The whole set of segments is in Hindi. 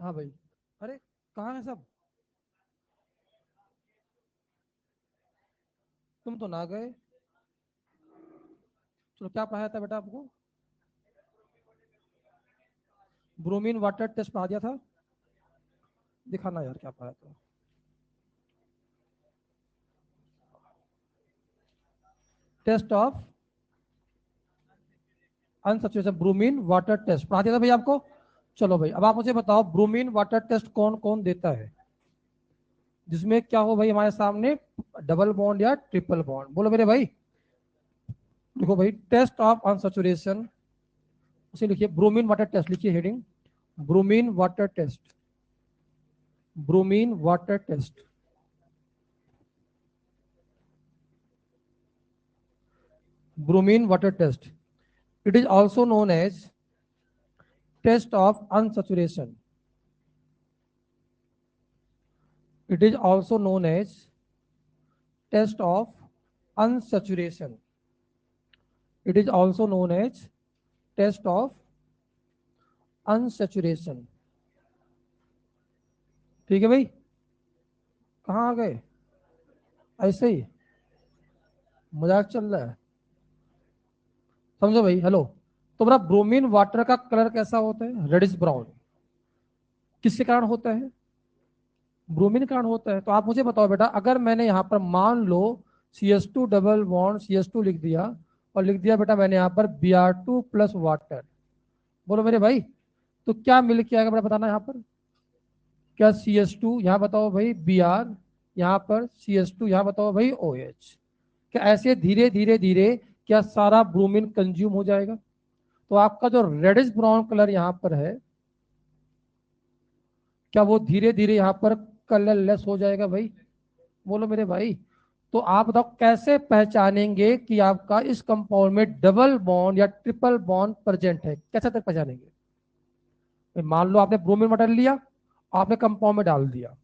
हाँ भाई। अरे कहाँ है सब? तुम तो ना गए। चलो, क्या पढ़ाया था बेटा आपको? ब्रोमीन वाटर टेस्ट पढ़ा दिया था। दिखाना यार क्या पढ़ाया था। Test of unsaturation bromine water test पढ़ा दिया था भाई आपको। चलो भाई, अब आप मुझे बताओ ब्रोमीन वाटर टेस्ट कौन कौन देता है, जिसमें क्या हो भाई हमारे सामने, डबल बॉन्ड या ट्रिपल बॉन्ड। बोलो मेरे भाई। देखो भाई, टेस्ट ऑफ अनसैचुरेशन, उसे लिखिए ब्रोमीन वाटर टेस्ट, लिखिए heading bromine water test. Bromine water test, bromine water test. It is also known as test of unsaturation. It is also known as test of unsaturation. It is also known as test of unsaturation. ठीक है भाई, कहाँ आ गए? ऐसे ही मजाक चल रहा है, समझो भाई। हेलो, तो मेरा ब्रोमीन वाटर का कलर कैसा होता है? Reddish brown. किसके कारण होता है? ब्रोमीन कारण होता है। तो आप मुझे बताओ बेटा, अगर मैंने यहाँ पर मान लो CS2 डबल बॉन्ड CS2 लिख दिया, और लिख दिया बेटा मैंने यहाँ पर Br2 प्लस वाटर। बोलो मेरे भाई, तो क्या मिल के आएगा बेटा, बताना यहाँ पर। क्या CS2 यहाँ बताओ भाई Br, यहाँ पर CS2 यहाँ बताओ भाई OH। क्या ऐसे धीरे धीरे धीरे क्या सारा ब्रोमीन कंज्यूम हो जाएगा? तो आपका जो रेडिश ब्राउन कलर यहाँ पर है, क्या वो धीरे धीरे यहाँ पर कलरलेस हो जाएगा भाई? बोलो मेरे भाई। तो आप बताओ कैसे पहचानेंगे कि आपका इस कंपाउंड में डबल बॉन्ड या ट्रिपल बॉन्ड प्रेजेंट है? कैसे तक पहचानेंगे? मान लो आपने ब्रोमीन वाटर लिया, आपने कंपाउंड में डाल दिया,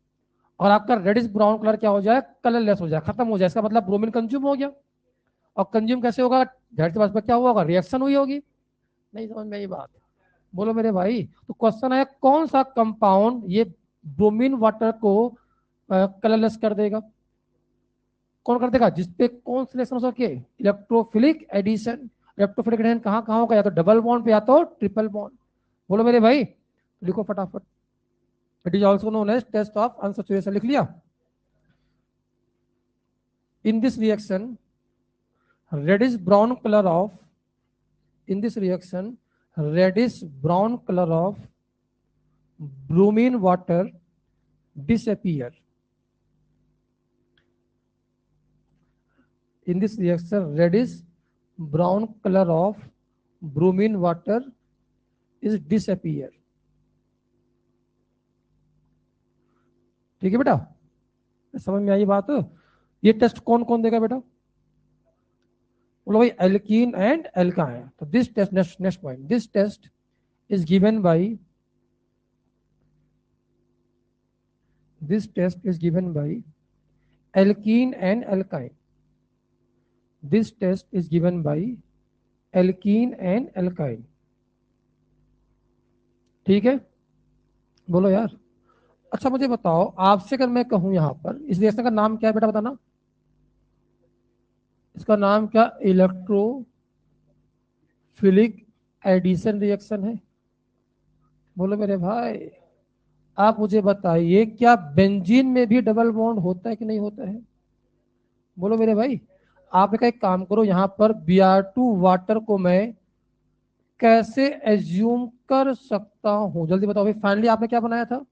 और आपका रेडिश ब्राउन कलर क्या हो जाए? कलरलेस हो जाए, खत्म हो जाए। इसका मतलब ब्रोमीन कंज्यूम हो गया। और कंज्यूम कैसे होगा? जाहिर सी बात पर क्या हुआ होगा? रिएक्शन हुई होगी। नहीं समझ में आई बात? बोलो मेरे भाई। तो क्वेश्चन है, कौन सा कंपाउंड ये ब्रोमीन वाटर को कलरलेस कर देगा? कौन कर देगा? जिसपे कौन सिलेक्शन हो सके? Electrophilic addition. इलेक्ट्रोफिलिक एडिशन कहाँ कहाँ होगा? या तो डबल बॉन्ड पे या तो ट्रिपल बॉन्ड। बोलो मेरे भाई, लिखो फटाफट। It is also known as test of unsaturation. लिख लिया? In this reaction reddish brown colour of, in this reaction reddish brown color of bromine water disappear. In this reaction reddish brown color of bromine water is disappear. ठीक है बेटा, समझ में आई बात? ये टेस्ट कौन कौन देगा बेटा? बोलो भाई, एल्कीन एंड एल्काइन। तो this test, next next point, this test is given by, this test is given by alkene and alkyne. This test is given by alkene and alkyne. ठीक है, बोलो यार। अच्छा मुझे बताओ, आपसे अगर मैं कहूं यहाँ पर इस रिएक्शन का नाम क्या है बेटा, बताना। इसका नाम क्या? इलेक्ट्रोफिलिक एडिशन रिएक्शन है। बोलो मेरे भाई, आप मुझे बताइए, क्या बेंजीन में भी डबल बॉन्ड होता है कि नहीं होता है? बोलो मेरे भाई। आप एक काम करो, यहाँ पर Br2 वाटर को मैं कैसे एज्यूम कर सकता हूं? जल्दी बताओ भाई। फाइनली आपने क्या बनाया था?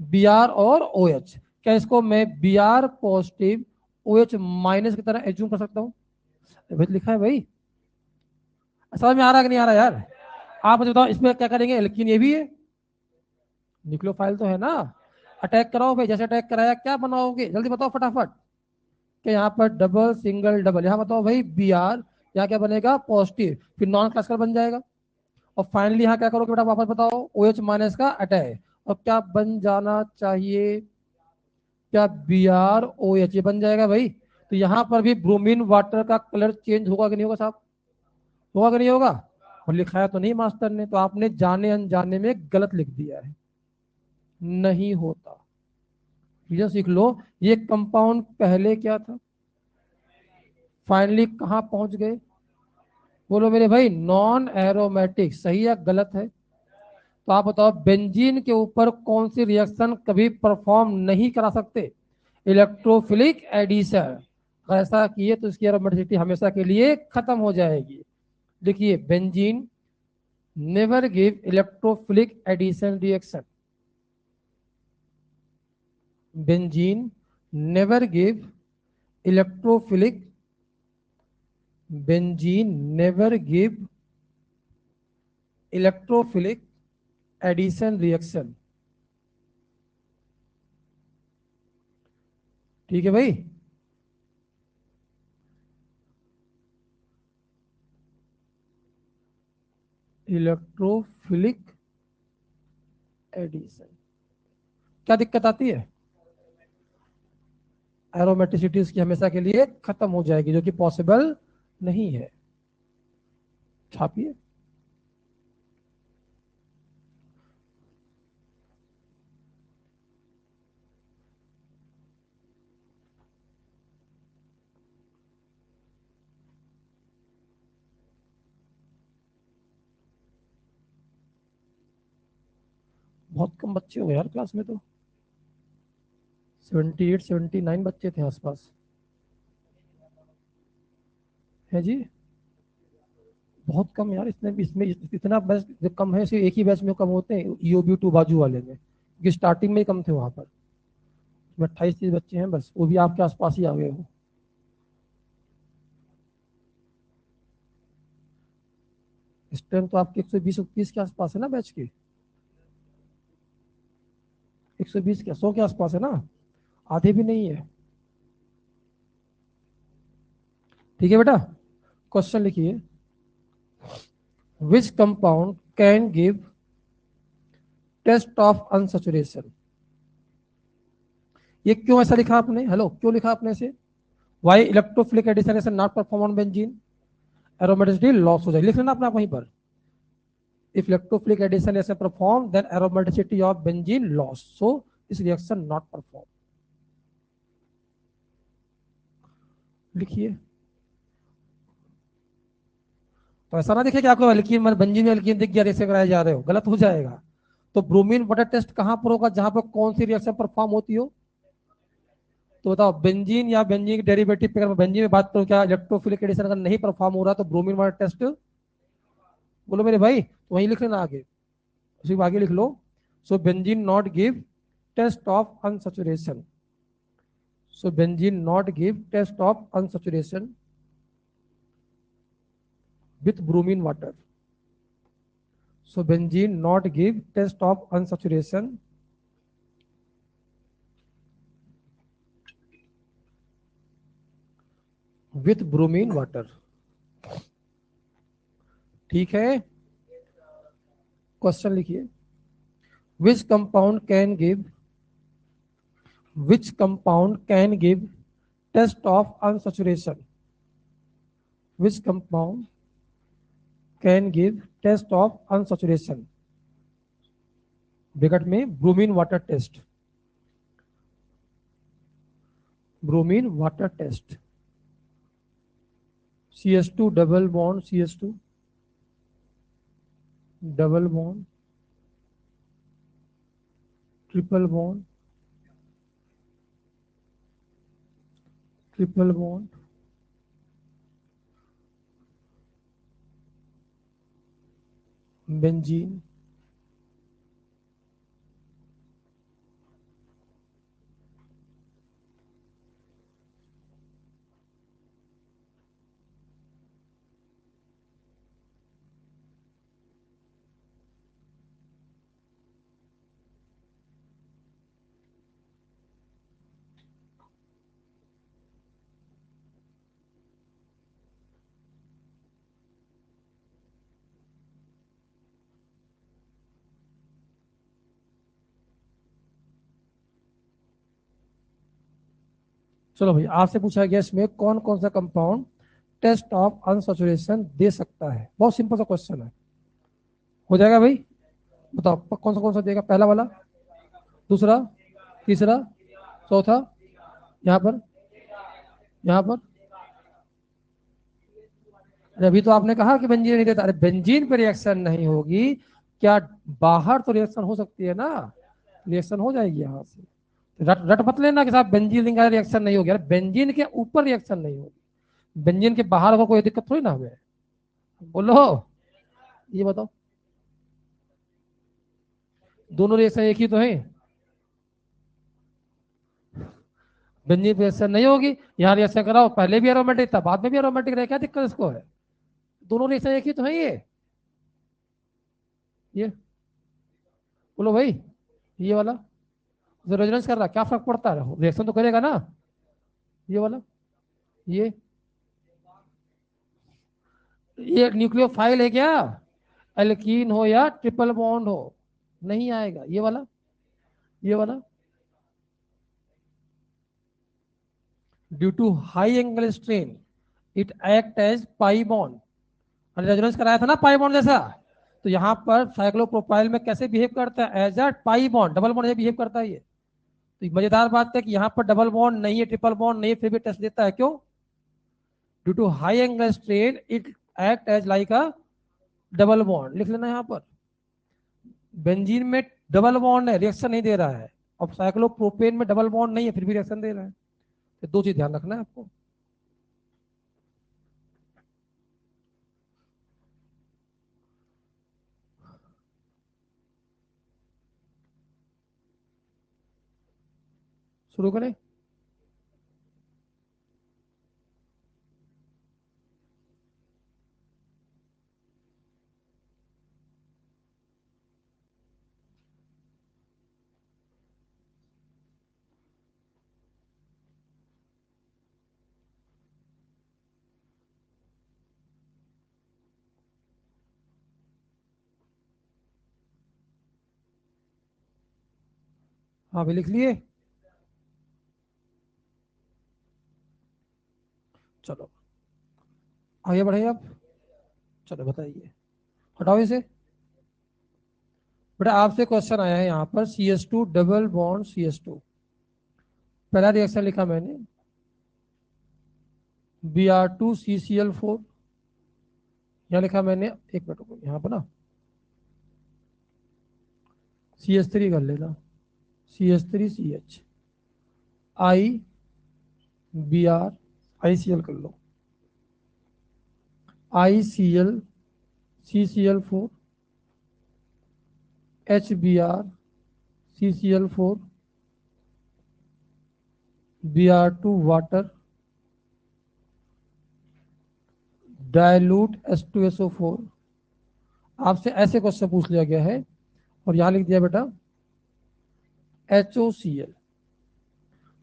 Br और OH। क्या इसको मैं Br पॉजिटिव OH माइनस की तरह एज्यूम कर सकता हूं? भाई लिखा है भाई, समझ में आ रहा है कि नहीं आ रहा यार? आप मुझे बताओ, इसमें क्या करेंगे? एल्कीन ये भी है, न्यूक्लियोफाइल तो है ना। अटैक कराओ भाई, जैसे अटैक कराया क्या बनाओगे? जल्दी बताओ फटाफट। कि यहाँ पर डबल सिंगल डबल, यहाँ बताओ भाई Br, यहाँ क्या बनेगा? पॉजिटिव, फिर नॉन क्लासिकल बन जाएगा। और फाइनली यहाँ क्या करोगे बेटा, वापस बताओ, OH माइनस का अटैक, और क्या बन जाना चाहिए? क्या BrOH, ये बन जाएगा भाई। तो यहाँ पर भी ब्रोमीन वाटर का कलर चेंज होगा कि नहीं होगा साहब? होगा कि नहीं होगा? और लिखाया तो नहीं मास्टर ने, तो आपने जाने अनजाने में गलत लिख दिया है। नहीं होता। रीजन सीख लो, ये कंपाउंड पहले क्या था, फाइनली कहां पहुंच गए? बोलो मेरे भाई, नॉन एरोमेटिक, सही या गलत है? तो आप बताओ, बेंजीन के ऊपर कौन सी रिएक्शन कभी परफॉर्म नहीं करा सकते? Electrophilic addition. अगर ऐसा किए तो इसकी एरोमेटिसिटी हमेशा के लिए खत्म हो जाएगी। देखिए, benzene never give electrophilic addition reaction. Benzene never give electrophilic, benzene never give electrophilic addition reaction. ठीक है भाई। इलेक्ट्रोफिलिक एडिशन, क्या दिक्कत आती है? एरोमेटिसिटी की हमेशा के लिए खत्म हो जाएगी, जो कि पॉसिबल नहीं है। छापिए। बहुत कम बच्चे हो गए यार क्लास में तो, 78 79 बच्चे थे आसपास। है जी। बहुत कम यार, इसमें इतना बैच जब कम है, सिर्फ एक ही बैच में कम होते हैं, ईओबी टू बाजू वाले में, क्योंकि स्टार्टिंग में ही कम थे वहां पर। 28 30 बच्चे हैं बस, वो भी आपके आसपास ही आ गए हो। इस टाइम तो आपके 120 130 के आसपास है ना बैच के? 120 क्या, 100 के आसपास है ना? आधे भी नहीं है। ठीक है बेटा। क्वेश्चन लिखिए, which compound can give test of unsaturation? ये क्यों ऐसा लिखा आपने, हेलो, क्यों लिखा आपने इसे? Why electrophilic addition is not perform on benzene? Aromaticity loss हो जाएगी, लिख लेना अपना वहीं पर। If electrophilic addition is performed, then aromaticity of benzene lost. So this reaction not performed. लिखिए। तो ऐसा ना दिखे कि आपको एल्कीन मतलब बेंजीन में एल्कीन दिख गया, रेसे कराए जा रहे हो, गलत हो जाएगा। तो ब्रोमीन वाटर टेस्ट कहां पर होगा, जहां पर कौन सी रिएक्शन परफॉर्म होती हो? तो बताओ, बेंजीन या बेंजीन के डेरिवेटिव पे, अगर मैं बेंजीन में बात करूं, क्या इलेक्ट्रोफिलिक एडिशन अगर नहीं परफॉर्म हो रहा तो ब्रोमीन वाटर टेस्ट? बोलो मेरे भाई, तो वहीं लिख लेना आगे, उसी आगे लिख लो। So benzene not give test of unsaturation, so benzene not give test of unsaturation with bromine water. So benzene not give test of unsaturation with bromine water. ठीक है। क्वेश्चन लिखिए, which compound can give, which compound can give test of unsaturation, which compound can give test of unsaturation? Bracket में bromine water test, bromine water test. CH2 double bond CH2 double bond triple bond triple bond benzene. चलो भाई, आपसे पूछा गया इसमें कौन कौन सा कंपाउंड टेस्ट ऑफ अनसैचुरेशन दे सकता है। बहुत सिंपल सा क्वेश्चन है, हो जाएगा भाई। बताओ कौन सा देगा, पहला वाला? दूसरा, तीसरा, चौथा, यहाँ पर, यहाँ पर। अरे अभी तो आपने कहा कि बेंजीन नहीं देता। अरे बेंजीन पे रिएक्शन नहीं होगी, क्या बाहर तो रिएक्शन हो सकती है ना, रिएक्शन हो जाएगी यहाँ से। रट रट मत लेना कि साहब बेंजीन का रिएक्शन नहीं होगी। अरे बेंजीन के ऊपर रिएक्शन नहीं होगी, बेंजीन के बाहर अगर कोई दिक्कत थोड़ी ना हमें। बोलो, ये बताओ, दोनों रिएक्शन एक ही तो है। बेंजीन पे रिएक्शन नहीं होगी, यहाँ रिएक्शन कराओ, पहले भी एरोमेटिक था बाद में भी एरोमेटिक रहे, क्या दिक्कत इसको है। दोनों रिएक्शन एक ही तो है ये बोलो भाई, ये वाला जो रेजोनेंस कर रहा है क्या फर्क पड़ता है, रिएक्शन तो करेगा ना। ये वाला, ये न्यूक्लियोफाइल है क्या, एल्कीन हो या ट्रिपल बॉन्ड हो, नहीं आएगा। ये वाला, ये वाला due to high angle strain it act as pi bond. Resonance कराया था ना पाई बॉन्ड जैसा, तो यहाँ पर साइक्लोप्रोपाइल में कैसे बिहेव करता है, as a pi bond, double bond behave करता है ये। तो मजेदार बात है कि यहाँ पर डबल बॉन्ड नहीं है, ट्रिपल बॉन्ड नहीं है, फिर भी टेस्ट देता है, क्यों, due to high angle strain it act as like a double bond. लिख लेना यहाँ पर, बेंजीन में डबल बॉन्ड है, रिएक्शन नहीं दे रहा है, और साइक्लोप्रोपेन में डबल बॉन्ड नहीं है फिर भी रिएक्शन दे रहा है। तो दो चीज ध्यान रखना है आपको। शुरू करें। हाँ भी लिख लिए, चलो आगे बढ़े आप। चलो बताइए, हटाओ इसे। बेटा आपसे क्वेश्चन आया है यहाँ पर, CH2 डबल बॉन्ड CH2, पहला रिएक्शन लिखा मैंने Br2CCl4, यहाँ लिखा मैंने, एक मिनट रुको, यहाँ पर ना CH3 कर लेना, CH3CH, IBr, ICl कर लो, ICl, CCl4, HBr, CCl4, Br2 water, dilute H2SO4। आपसे ऐसे क्वेश्चन पूछ लिया गया है, और यहां लिख दिया बेटा HOCl।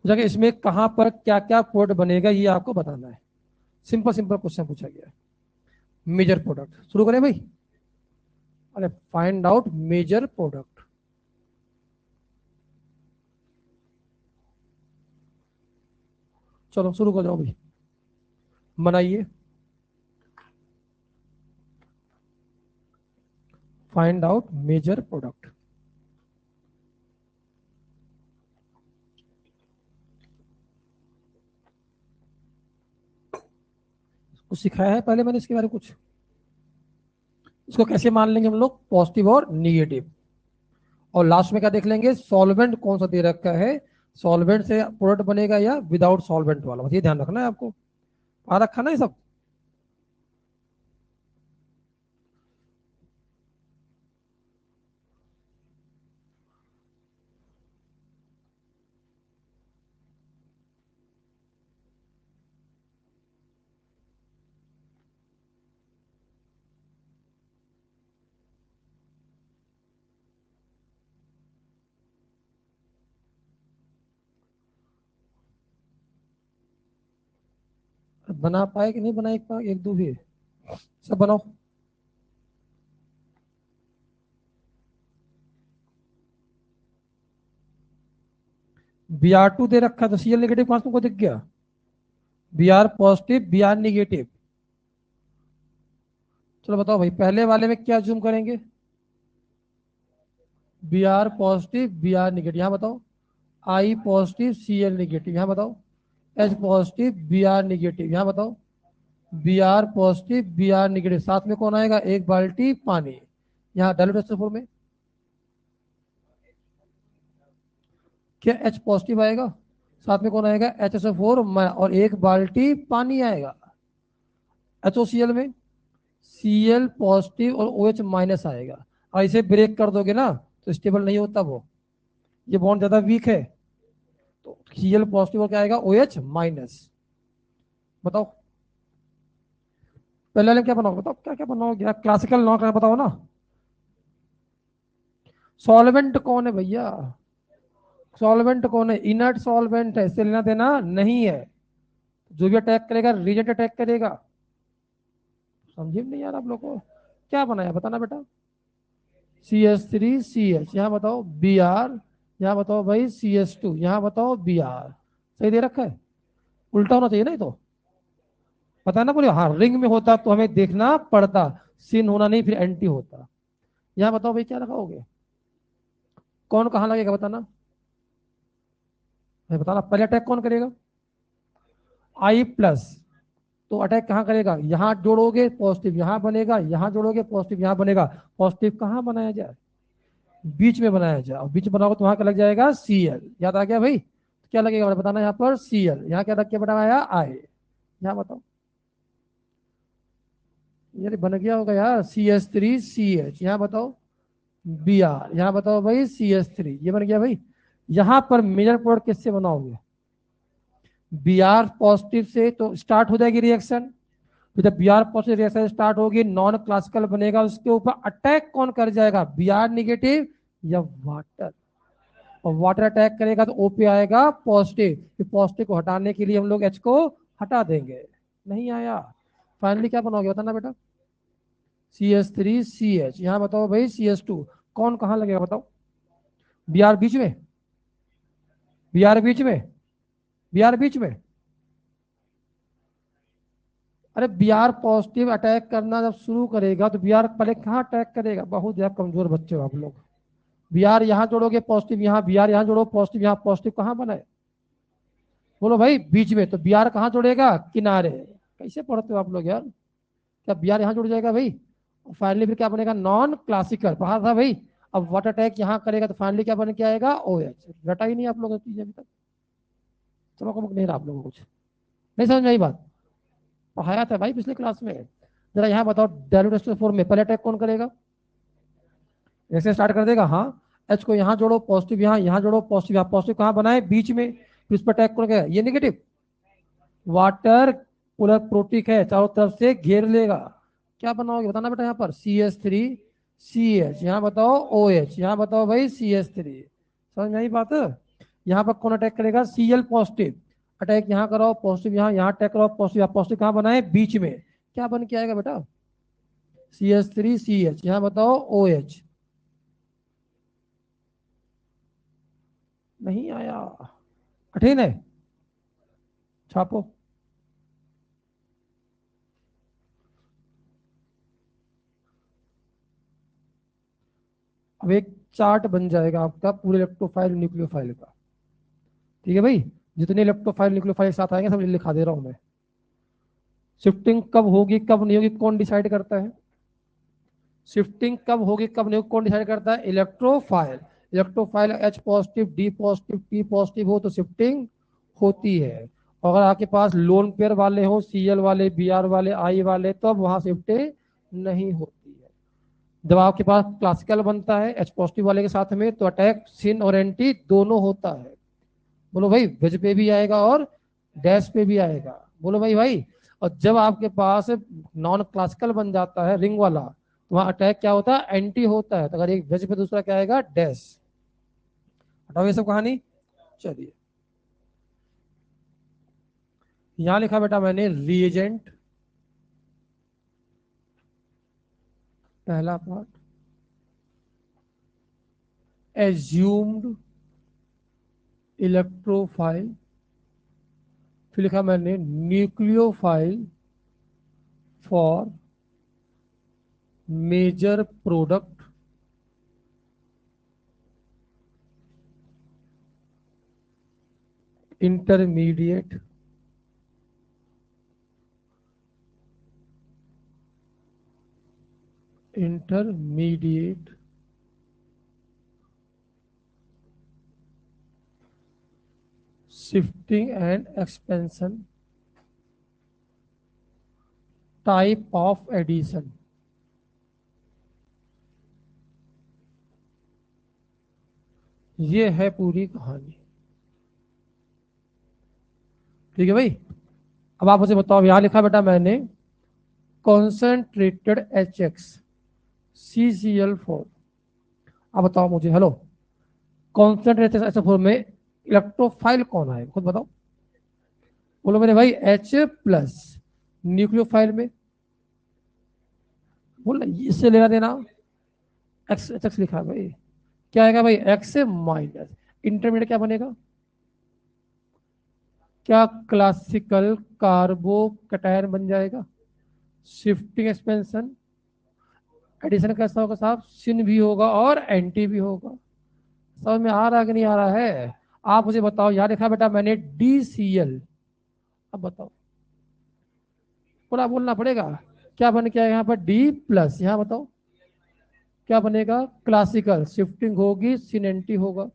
जगह इसमें कहां पर क्या क्या प्रोडक्ट बनेगा ये आपको बताना है, सिंपल सिंपल क्वेश्चन पूछा गया है। मेजर प्रोडक्ट शुरू करें भाई। अरे फाइंड आउट मेजर प्रोडक्ट, चलो शुरू कर जाओ भाई, बनाइए। फाइंड आउट मेजर प्रोडक्ट, कुछ सिखाया है पहले मैंने इसके बारे में कुछ, इसको कैसे मान लेंगे हम लोग, पॉजिटिव और निगेटिव, और लास्ट में क्या देख लेंगे, सॉल्वेंट कौन सा दे रखा है, सॉल्वेंट से प्रोडक्ट बनेगा या विदाउट सॉल्वेंट वाला, बस ये ध्यान रखना है आपको, आ रखा ना ये सब। बना पाए कि नहीं बना, एक पाए एक दो भी, सब बनाओ। Br2 दे रखा है तो Cl नेगेटिव कहां तुमको दिख गया, Br पॉजिटिव Br निगेटिव। चलो बताओ भाई, पहले वाले में क्या जूम करेंगे, B R positive B R negative, यहाँ बताओ I positive C L negative, यहाँ बताओ H positive B R negative, यहाँ बताओ B R positive B R negative, साथ में कौन आएगा, एक बाल्टी पानी। यहाँ डायल्यूट में क्या एच पॉजिटिव आएगा, साथ में कौन आएगा HSO4 और एक बाल्टी पानी आएगा। HOCl में Cl पॉजिटिव और OH माइनस आएगा, और इसे ब्रेक कर दोगे ना तो स्टेबल नहीं होता वो, ये बॉन्ड ज्यादा वीक है, तो Cl पॉजिटिव और क्या आएगा OH माइनस। बताओ पहले वाले क्या बनाओगे, बताओ क्या क्या बनाओगे, क्लासिकल नॉन का बताओ ना। सॉल्वेंट कौन है भैया, सॉल्वेंट कौन है, इनर्ट सॉल्वेंट है, इससे लेना देना नहीं है, जो भी अटैक करेगा रिएजेंट अटैक करेगा। समझे नहीं यार आप लोग को, क्या बनाया बताना बेटा, CH3CH, यहाँ बताओ Br, यहाँ बताओ भाई CH2, यहाँ बताओ Br, सही दे रखा है, उल्टा होना चाहिए ना ये तो, पता है ना बोले, हाँ रिंग में होता तो हमें देखना पड़ता, सिन होना नहीं फिर एंटी होता। यहाँ बताओ भाई क्या लगाओगे, कौन कहाँ लगेगा बताना भाई, बताना पहले अटैक कौन करेगा, I+, तो अटैक कहाँ करेगा, यहाँ जोड़ोगे पॉजिटिव यहाँ बनेगा, यहाँ जोड़ोगे पॉजिटिव यहाँ बनेगा, पॉजिटिव कहाँ बनाया जाए, बीच में बनाया जाए, और बीच में बनाओगे तो वहां क्या लग जाएगा Cl, याद आ गया भाई, तो क्या लगेगा बताना, यहाँ पर Cl, यहाँ क्या रख के बनाया I, यहाँ बताओ, ये बन गया होगा यार CH3CH, यहाँ बताओ Br, यहाँ बताओ भाई CH3, ये बन गया भाई। यहाँ पर मेजर प्रोडक्ट किससे बनाओगे, Br पॉजिटिव से, तो स्टार्ट हो जाएगी रिएक्शन, तो जब Br पॉजिटिव रिएक्शन स्टार्ट होगी नॉन क्लासिकल बनेगा, उसके ऊपर अटैक कौन कर जाएगा, Br निगेटिव या वाटर, और वाटर अटैक करेगा तो O पे आएगा पॉजिटिव, तो पॉजिटिव को हटाने के लिए हम लोग H को हटा देंगे, नहीं आया, फाइनली क्या बनाओगे बताना बेटा, CH3CH, यहाँ बताओ भाई CH2, कौन कहाँ लगेगा बताओ, Br बीच में, Br बीच में, Br बीच में, अरे Br पॉजिटिव अटैक करना जब शुरू करेगा तो Br पहले कहाँ अटैक करेगा, बहुत ज्यादा कमजोर बच्चे हो आप लोग, Br यहाँ जोड़ोगे पॉजिटिव यहाँ, Br यहाँ जोड़ो पॉजिटिव यहाँ, पॉजिटिव कहाँ बना है, बोलो भाई बीच में, तो Br कहाँ जोड़ेगा, किनारे, कैसे पढ़ते हो आप लोग यार, क्या Br यहाँ जुड़ जाएगा भाई, फाइनली फिर क्या बनेगा नॉन क्लासिकल, पढ़ा था भाई, अब वाटर अटैक यहाँ करेगा तो फाइनली क्या बन के आएगा OH, रटा ही नहीं आप लोगों ने अभी तक, समझ नहीं रहा आप लोगों को कुछ, नहीं समझ में आई बात, पढ़ाया था भाई पिछले क्लास में। जरा यहाँ बताओ डायल्यूट में पहले अटैक कौन करेगा, ऐसे स्टार्ट कर देगा, हाँ H को यहाँ जोड़ो पॉजिटिव यहाँ, यहाँ जोड़ो पॉजिटिव यहाँ, पॉजिटिव कहाँ बनाए बीच में, फिर उस पर अटैक कौन करेगा, ये निगेटिव, वाटर पोलर प्रोटिक है, चारों तरफ से घेर लेगा, क्या बनाओगे बताना बेटा, यहाँ पर CH3CH, यहाँ बताओ OH, यहाँ बताओ भाई CH3, समझ में आई बात, यहाँ पर कौन अटैक करेगा Cl पॉजिटिव, अटैक यहाँ कराओ पॉजिटिव यहाँ, यहाँ अटैक कराओ पॉजिटिव, पॉजिटिव कहाँ बनाए बीच में, क्या बन के आएगा बेटा CH3CH, यहाँ बताओ OH, नहीं आया, कठिन है, छापो, अब एक चार्ट बन जाएगा आपका पूरे इलेक्ट्रोफाइल न्यूक्लियोफाइल का, ठीक है भाई, जितने इलेक्ट्रोफाइल न्यूक्लियोफाइल साथ आएंगे सब लिखा दे रहा हूं मैं, शिफ्टिंग कब होगी कब नहीं होगी कौन डिसाइड करता है, शिफ्टिंग कब होगी कब नहीं होगी कौन डिसाइड करता है, electrophile, electrophile H positive D positive T positive हो तो शिफ्टिंग होती है, अगर आपके पास लोन पेयर वाले हो Cl वाले Br वाले I वाले तो अब वहां शिफ्टिंग नहीं होती है। जब आपके पास क्लासिकल बनता है H पॉजिटिव वाले के साथ में तो अटैक सिन और एंटी दोनों होता है, बोलो भाई वेज पे भी आएगा और डैश पे भी आएगा, बोलो भाई भाई, और जब आपके पास नॉन क्लासिकल बन जाता है रिंग वाला तो वहां अटैक क्या होता है एंटी होता है, तो अगर एक वेज पे दूसरा क्या आएगा डैश, हटाओ ये सब कहानी, चलिए यहां लिखा बेटा मैंने रिएजेंट, पहला पार्ट एज्यूम्ड इलेक्ट्रोफाइल, फिर लिखा मैंने nucleophile for major product intermediate, intermediate, shifting and expansion, type of addition. ये है पूरी कहानी। ठीक है भाई। अब आप मुझे बताओ, यहां लिखा बेटा मैंने कॉन्सेंट्रेटेड HX CCl4। अब बताओ मुझे, हेलो, कॉन्सेंट्रेटेड HX4 में इलेक्ट्रोफाइल कौन है, खुद बताओ। बोलो मेरे भाई H+। न्यूक्लियोफाइल में बोल, इससे लेना देना, एक्स HX लिखा है भाई, क्या आएगा भाई X-। इंटरमीडिएट क्या बनेगा, क्या क्लासिकल कार्बोकैटायन बन जाएगा। शिफ्टिंग एक्सपेंशन एडिशन कैसा होगा साहब, सिन भी होगा और एंटी भी होगा। समझ में आ रहा है कि नहीं आ रहा है। आप मुझे बताओ, यार लिखा बेटा मैंने DCl। अब बताओ, पूरा बोलना पड़ेगा। क्या बन गया यहाँ पर D+, यहाँ बताओ क्या बनेगा, क्लासिकल, शिफ्टिंग होगी, सिन एंटी होगा।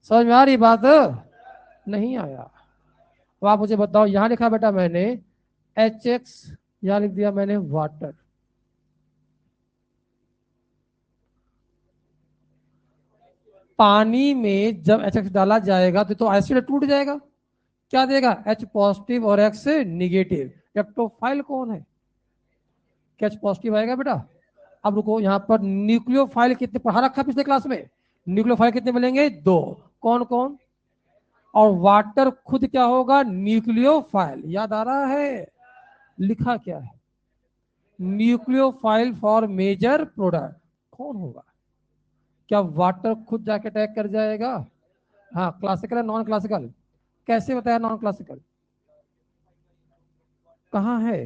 समझ में आ रही बात, नहीं आया। अब आप मुझे बताओ, यहां लिखा बेटा मैंने HX, यहां लिख दिया मैंने वाटर। पानी में जब HX डाला जाएगा तो एसिड टूट जाएगा, क्या देगा H+ और X निगेटिव। इलेक्ट्रोफाइल कौन है, क्या H+ आएगा बेटा। अब रुको, यहाँ पर न्यूक्लियोफाइल कितने पढ़ा रखा पिछले क्लास में, न्यूक्लियोफाइल कितने मिलेंगे, 2। कौन कौन, और वाटर खुद क्या होगा, न्यूक्लियोफाइल। याद आ रहा है, लिखा क्या है, न्यूक्लियोफाइल फॉर मेजर प्रोडक्ट। कौन होगा, क्या वाटर खुद जाके अटैक कर जाएगा। हाँ, क्लासिकल है नॉन क्लासिकल, कैसे बताया नॉन क्लासिकल, कहाँ है,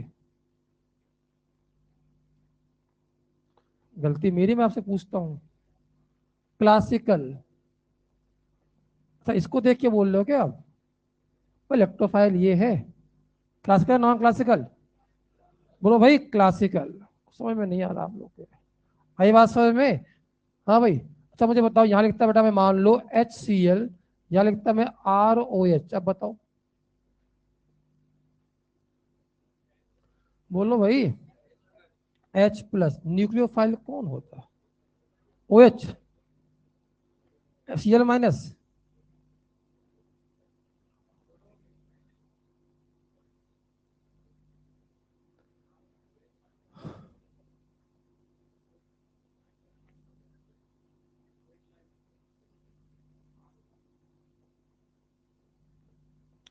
गलती मेरी, मैं आपसे पूछता हूँ। क्लासिकल, अच्छा इसको देख के बोल रहे हो क्या आप, इलेक्ट्रोफाइल ये है, क्लासिकल नॉन क्लासिकल, बोलो भाई क्लासिकल। समझ में नहीं आ रहा आप लोग के, आई बात समझ में। हाँ भाई, अच्छा मुझे बताओ, यहाँ लिखता बेटा मैं, मान लो HCl, यहाँ लिखता मैं ROH। अब बताओ, बोलो भाई H+, न्यूक्लियोफाइल कौन होता, OH, Cl-।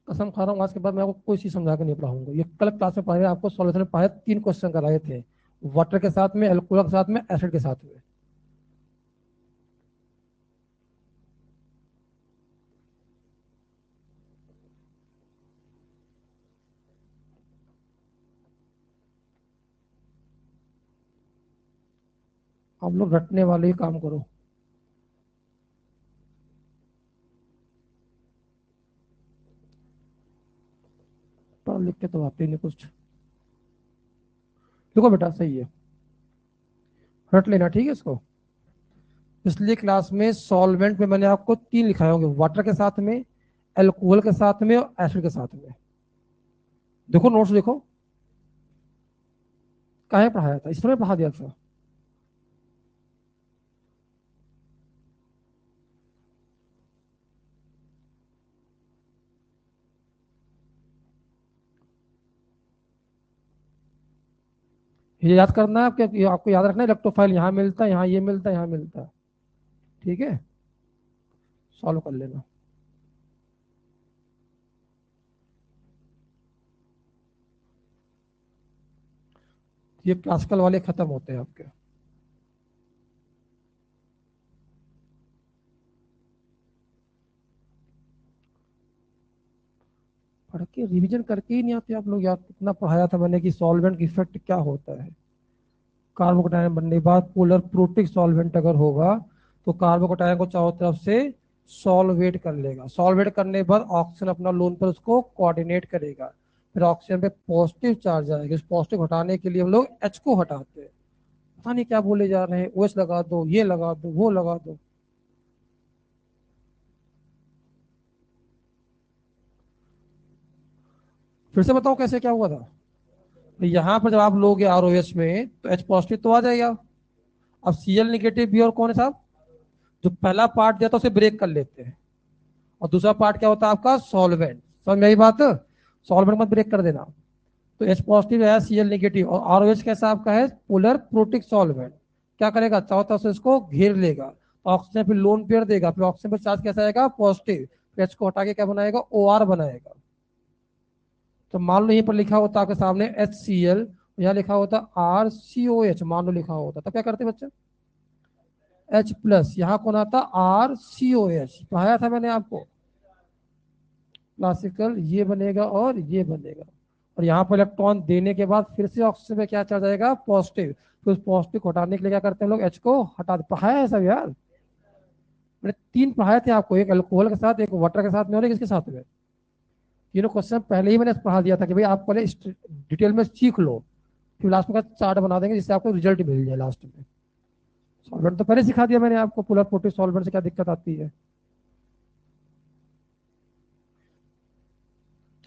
कसम खा रहा हूँ, आज के बाद मैं आपको कोई चीज समझा के नहीं पढ़ाऊंगा। ये कल क्लास में पढ़ाया, आपको सॉल्यूशन में पढ़ाया, 3 क्वेश्चन कराए थे, वाटर के साथ में, एल्कोहल के साथ में, एसिड के साथ में। आप लोग रटने वाले ही काम करो। पढ़ लिख के तो आते ही नहीं कुछ। देखो बेटा सही है, रट लेना, ठीक है इसको। पिछली क्लास में सॉल्वेंट में मैंने आपको 3 लिखाए होंगे, वाटर के साथ में, एल्कोहल के साथ में और एसिड के साथ में। देखो नोट्स देखो, कहाँ पढ़ाया था, इसमें पढ़ा दिया था। ये याद करना है आपके, आपको याद रखना है, इलेक्ट्रोफाइल यहाँ मिलता है, यहाँ ये मिलता है, यहाँ मिलता है। ठीक है, सॉल्व कर लेना। ये क्लासिकल वाले खत्म होते हैं आपके। पढ़ के रिवीजन करके ही नहीं आते आप लोग यार, कितना पढ़ाया था मैंने कि सॉल्वेंट की इफेक्ट क्या होता है। कार्बोकैटायन बनने के बाद पोलर प्रोटिक सॉल्वेंट अगर होगा तो कार्बोकैटायन को चारों तरफ से सॉल्वेट कर लेगा। सॉल्वेट करने के बाद ऑक्सीजन अपना लोन पर उसको कोऑर्डिनेट करेगा, फिर ऑक्सीजन पे पॉजिटिव चार्ज आएगा। इस पॉजिटिव हटाने के लिए हम लोग H को हटाते हैं। पता नहीं क्या बोले जा रहे हैं, OH लगा दो, ये लगा दो, वो लगा दो। फिर से बताओ कैसे क्या हुआ था। तो यहाँ पर जब आप लोगे ROH में तो H पॉजिटिव तो आ जाएगा। अब Cl निगेटिव भी और कौन है साहब, जो पहला पार्ट दिया था उसे ब्रेक कर लेते हैं, और दूसरा पार्ट क्या होता है आपका, सॉल्वेंट। समझ में आई बात। सॉल्वेंट मत ब्रेक कर देना। तो H पॉजिटिव है, Cl नेगेटिव, और ROH कैसा आपका है, पोलर प्रोटिक सॉल्वेंट। क्या करेगा, चारों तरफ से इसको घेर लेगा, तो ऑक्सीजन फिर लोन पेयर देगा, फिर ऑक्सीजन पर चार्ज कैसा आएगा, पॉजिटिव। फिर H को हटा के क्या बनाएगा, OR बनाएगा। तो मान लो यहीं पर लिखा होता आपके सामने HCl, यहाँ लिखा होता RCOH, मान लो लिखा होता, तब क्या करते बच्चे, H प्लस, यहाँ कौन आता, RCOH, पढ़ाया था मैंने आपको क्लासिकल, ये बनेगा और ये बनेगा। और यहाँ पर इलेक्ट्रॉन देने के बाद फिर से ऑक्सीजन पे क्या चार्ज आएगा, पॉजिटिव। फिर उस पॉजिटिव को हटाने के लिए क्या करते हैं लोग, H को हटा दे। पढ़ाया है सब यार, मैंने 3 पढ़ाए थे आपको, एक अल्कोहल के साथ, एक वाटर के साथ में, और एक इसके साथ में। तीनों क्वेश्चन पहले ही मैंने पढ़ा दिया था कि भाई आप पहले डिटेल में सीख लो, फिर लास्ट में का चार्ट बना देंगे जिससे आपको रिजल्ट मिल जाए लास्ट में। सॉल्वेंट तो पहले सिखा दिया मैंने आपको, पोलर प्रोटिक सॉल्वेंट से क्या दिक्कत आती है।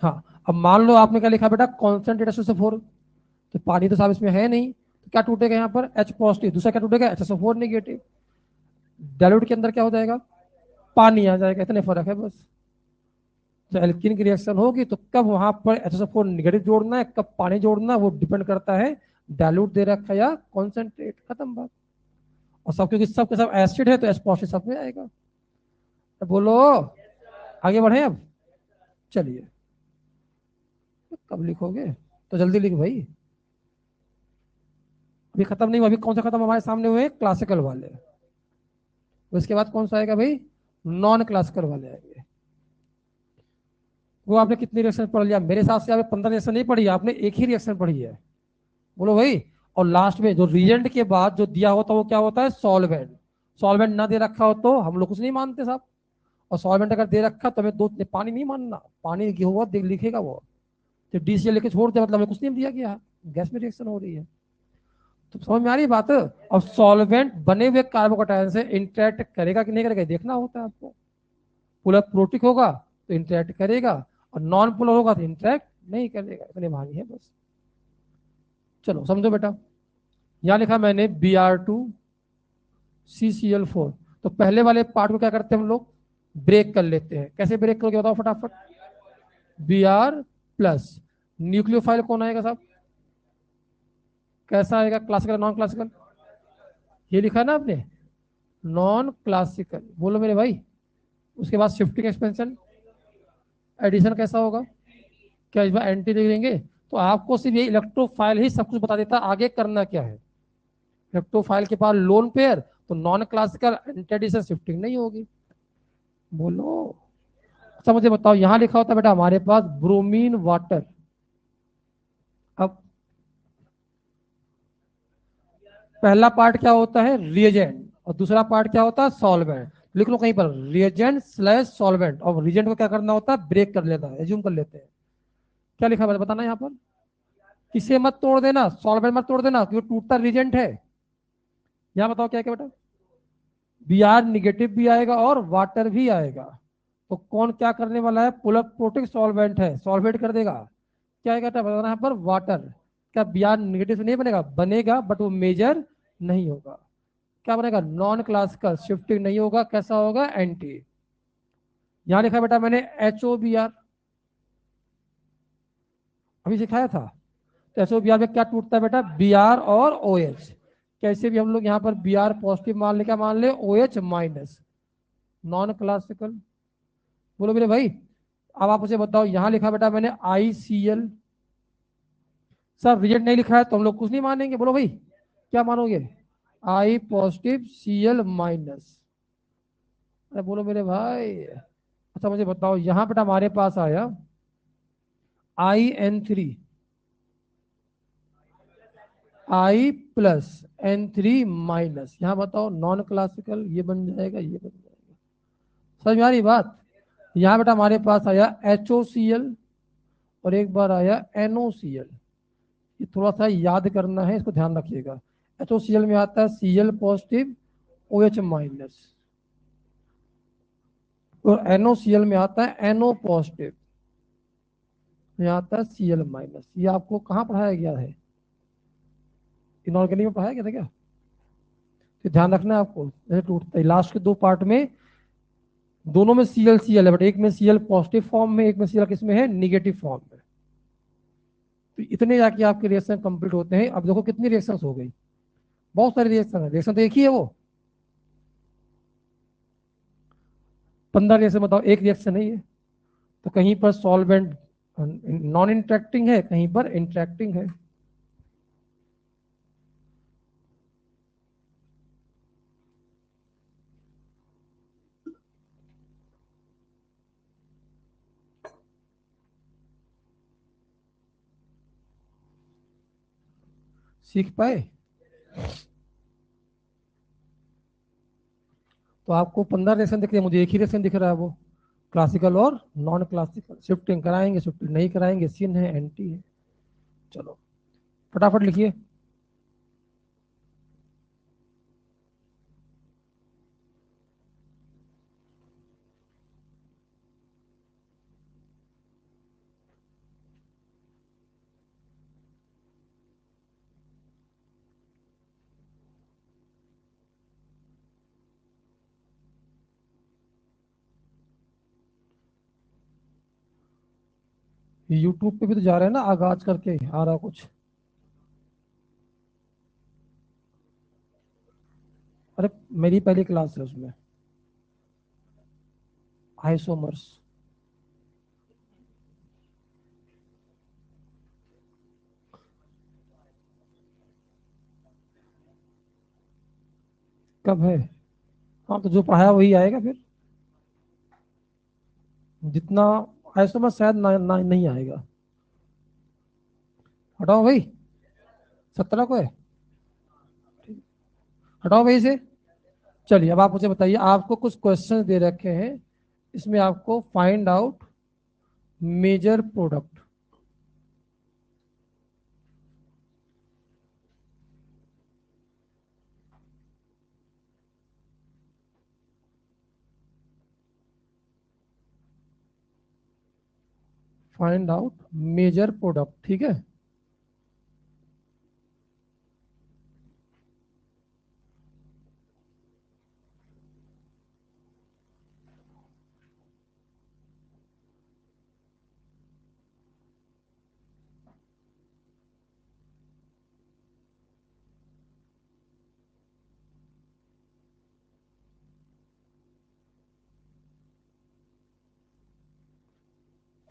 हाँ, अब मान लो आपने क्या लिखा बेटा, कॉन्सेंट्रेट H2SO4, तो पानी तो साहब इसमें है नहीं, तो क्या टूटेगा यहाँ पर, H पॉजिटिव, दूसरा क्या टूटेगा, HSO4 नेगेटिव। डाइल्यूट के अंदर क्या हो जाएगा, पानी आ जाएगा, इतने फर्क है बस। तो एल्कीन की रिएक्शन होगी तो कब वहां पर HSO4 नेगेटिव जोड़ना है, कब पानी जोड़ना है, वो डिपेंड करता है डाइल्यूट दे रखा है या कॉन्सेंट्रेट, खत्म बात। और सब क्योंकि सब के सब एसिड है तो H पॉजिटिव सब में आएगा। तो बोलो, आगे बढ़े अब, चलिए। कब लिखोगे, तो जल्दी लिख भाई, अभी खत्म नहीं हुआ। अभी कौन सा खत्म हमारे सामने हुए, क्लासिकल वाले। उसके बाद कौन सा आएगा भाई, नॉन क्लासिकल वाले आएंगे। वो आपने कितनी रिएक्शन पढ़ लिया, मेरे हिसाब से आपने 15 रिएक्शन नहीं पढ़ी, आपने एक ही रिएक्शन पढ़ी है। बोलो भाई। और लास्ट में जो रिएजेंट के बाद जो दिया होता है वो क्या होता है, सॉल्वेंट। सॉल्वेंट ना दे रखा हो तो हम लोग कुछ नहीं मानते साहब, और सॉल्वेंट अगर दे रखा तो हमें दो पानी नहीं मानना, पानी होगा लिखेगा वो, तो DCl लेके छोड़ दे मतलब हमें कुछ नहीं दिया गया, गैस में रिएक्शन हो रही है। तो समझ में आ रही है बात। और सॉल्वेंट बने हुए कार्बोकैटायन से इंटरेक्ट करेगा कि नहीं करेगा, देखना होता है आपको। पोलर प्रोटिक होगा तो इंटरेक्ट करेगा, और नॉन पोलर होगा तो इंटरेक्ट नहीं करेगा, इतने मानी है बस। चलो समझो बेटा, यहां लिखा मैंने Br2CCl4। तो पहले वाले पार्ट को क्या करते हैं हम लोग, ब्रेक कर लेते हैं। कैसे ब्रेक करोगे बताओ फटाफट, Br प्लस, न्यूक्लियोफाइल कौन आएगा साहब, कैसा आएगा, क्लासिकल नॉन क्लासिकल, ये लिखा है ना आपने, नॉन क्लासिकल, बोलो मेरे भाई। उसके बाद शिफ्टिंग एक्सपेंशन, एडिशन कैसा होगा, क्या इस बार एंटी दे देंगे, तो आपको सिर्फ ये इलेक्ट्रोफाइल ही सब कुछ बता देता है, आगे करना क्या है। इलेक्ट्रोफाइल के पास लोन पेयर, तो non classical, anti addition, shifting नहीं होगी। बोलो। अच्छा मुझे बताओ, यहां लिखा होता है बेटा हमारे पास ब्रोमीन वाटर। अब पहला पार्ट क्या होता है, रिएजेंट, और दूसरा पार्ट क्या होता है, सॉल्वेंट। लिख लो कहीं पर, रिएजेंट स्लैश सॉल्वेंट, और रिएजेंट को क्या करना होता है, ब्रेक कर लेना है, एज्यूम कर लेते हैं। क्या लिखा है बताना यहाँ पर, किसे मत तोड़ देना, सॉल्वेंट मत तोड़ देना क्योंकि टूटता रिएजेंट है। यहाँ बताओ क्या क्या बेटा, Br निगेटिव भी आएगा और वाटर भी आएगा, तो कौन क्या करने वाला है, पोलर प्रोटिक सॉल्वेंट है, सॉल्वेट कर देगा। क्या आएगा बताना यहाँ पर, वाटर। क्या Br निगेटिव से नहीं बनेगा, बनेगा बट वो मेजर नहीं होगा। क्या बनेगा, नॉन क्लासिकल, शिफ्टिंग नहीं होगा, कैसा होगा, एंटी। यहां लिखा बेटा मैंने HOBr, अभी सिखाया था। तो HOBr में क्या टूटता है बेटा, Br और OH। कैसे भी हम लोग यहाँ पर Br पॉजिटिव मान ले, क्या मान ले, OH माइनस, नॉन क्लासिकल। बोलो मेरे भाई। अब आप मुझे बताओ, यहां लिखा बेटा मैंने ICl, सर रिजेक्ट नहीं लिखा है तो हम लोग कुछ नहीं मानेंगे, बोलो भाई क्या मानोगे, I पॉजिटिव Cl माइनस, अरे बोलो मेरे भाई। अच्छा मुझे बताओ, यहां बेटा हमारे पास आया IN3, I plus N3 minus, यहाँ बताओ नॉन क्लासिकल, ये बन जाएगा, ये बन जाएगा। समझ में आ रही बात? यहाँ बेटा हमारे पास आया HOCl और एक बार आया NOCl। ये थोड़ा सा याद करना है, इसको ध्यान रखिएगा। HOCl में आता है Cl पॉजिटिव OH माइनस, और NOCl में आता है NO पॉजिटिव, यहाँ आता है Cl माइनस। ये आपको कहाँ पढ़ाया गया है? इनऑर्गेनिक में पढ़ाया गया था क्या? तो ध्यान रखना है आपको, जैसे टूटता है लास्ट के दो पार्ट में, दोनों में Cl है, बट एक में Cl पॉजिटिव फॉर्म में, एक में Cl किस में है? निगेटिव फॉर्म में। तो इतने जाके आपके रिएक्शन कंप्लीट होते हैं। अब देखो कितनी रिएक्शन हो गई, बहुत सारी रिएक्शन है। रिएक्शन तो एक ही है वो, 15 रिएक्शन बताओ, एक रिएक्शन है ये। तो कहीं पर सॉल्वेंट नॉन इंटरेक्टिंग है, कहीं पर इंटरेक्टिंग है। सीख पाए? तो आपको 15 रिएक्शन दिख रहे हैं, मुझे एक ही रिएक्शन दिख रहा है, वो क्लासिकल और नॉन क्लासिकल। शिफ्टिंग कराएंगे, शिफ्टिंग नहीं कराएंगे, सिन है, एंटी है। चलो फटाफट लिखिए। यूट्यूब पे भी तो जा रहे हैं ना, आगाज करके आ रहा कुछ। अरे मेरी पहली क्लास है उसमें, आइसोमर्स। कब है? हाँ तो जो पढ़ाया वही आएगा फिर, जितना आइसोमर्स शायद नहीं आएगा। हटाओ भाई, 17 को है, हटाओ भाई से। चलिए अब आप मुझे बताइए, आपको कुछ क्वेश्चन दे रखे हैं, इसमें आपको find out major product. Find out major product, ठीक है।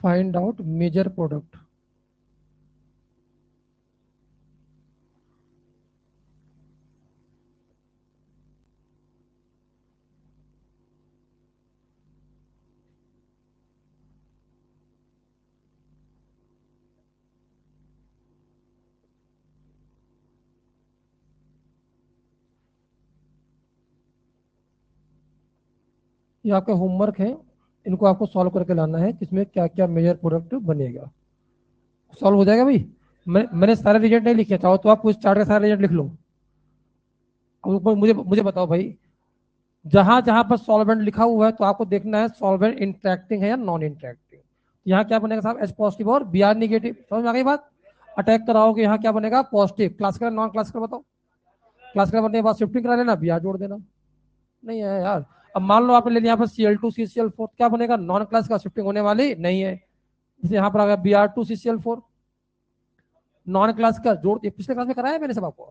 Find out major product. ये आपका होमवर्क है, इनको आपको सॉल्व करके लाना है, किसमें क्या क्या मेजर प्रोडक्ट बनेगा। सॉल्व हो जाएगा भाई। मैंने सारे रिजल्ट नहीं लिखे, चाहो तो आप कुछ चार्ट के सारे रिजल्ट लिख लो। अब ऊपर मुझे मुझे बताओ भाई, जहां जहां पर सॉल्वेंट लिखा हुआ है तो आपको देखना है सॉल्वेंट इंटरेक्टिंग है या नॉन इंटरेक्टिंग। यहाँ क्या बनेगा साहब? H पॉजिटिव और Br निगेटिव। समझ में आ गई बात? अटैक कराओगे यहाँ क्या बनेगा? पॉजिटिव। क्लासिकल नॉन क्लासिकल बताओ। क्लासिकल बनने के बाद शिफ्टिंग करा लेना, Br जोड़ देना। नहीं है यार। अब मान लो आपने ले लिया यहाँ पर Cl2 CCl4, क्या बनेगा? नॉन क्लासिकल, शिफ्टिंग होने वाली नहीं है। जैसे यहाँ पर आ गया Br2 CCl4, नॉन क्लासिकल जोड़। पिछले क्लास में कराया मैंने सब आपको,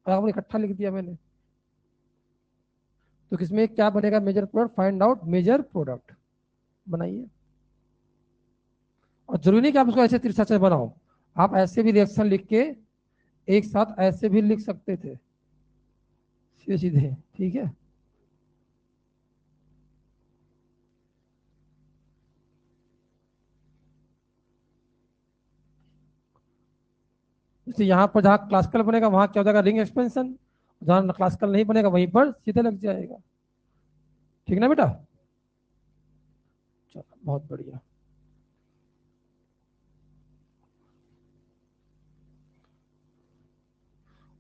आपको इकट्ठा लिख दिया मैंने। तो किसमें क्या बनेगा major product? Find out major product बनाइए। और जरूरी नहीं कि आप उसको ऐसे तिरछा से बनाओ, आप ऐसे भी रिएक्शन लिख के एक साथ ऐसे भी लिख सकते थे, सीधे सीधे, ठीक है। जैसे यहाँ पर जहाँ क्लासिकल बनेगा वहां क्या हो जाएगा? Ring expansion. जहाँ क्लासिकल नहीं बनेगा वहीं पर सीधे लग जाएगा। ठीक ना बेटा? चलो बहुत बढ़िया।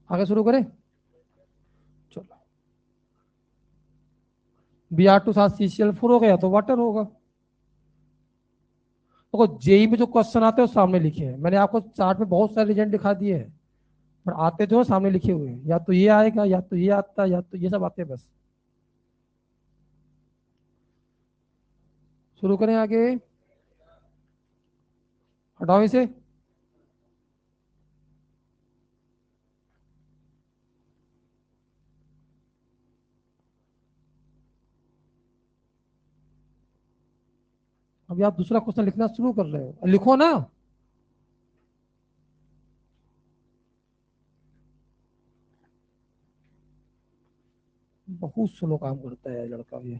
आगे शुरू करें। चलो, Br2 साथ CCl4 हो गया तो वाटर होगा। तो जेई में जो क्वेश्चन आते हैं वो सामने लिखे हैं, मैंने आपको चार्ट में बहुत सारे रीजन दिखा दिए हैं, पर आते जो सामने लिखे हुए हैं, या तो ये आएगा या तो ये आता है या तो ये सब आते हैं बस। शुरू करें आगे, हटाओ इसे। अभी आप दूसरा क्वेश्चन लिखना शुरू कर रहे हो, लिखो ना। बहुत स्लो काम करता है लड़का ये।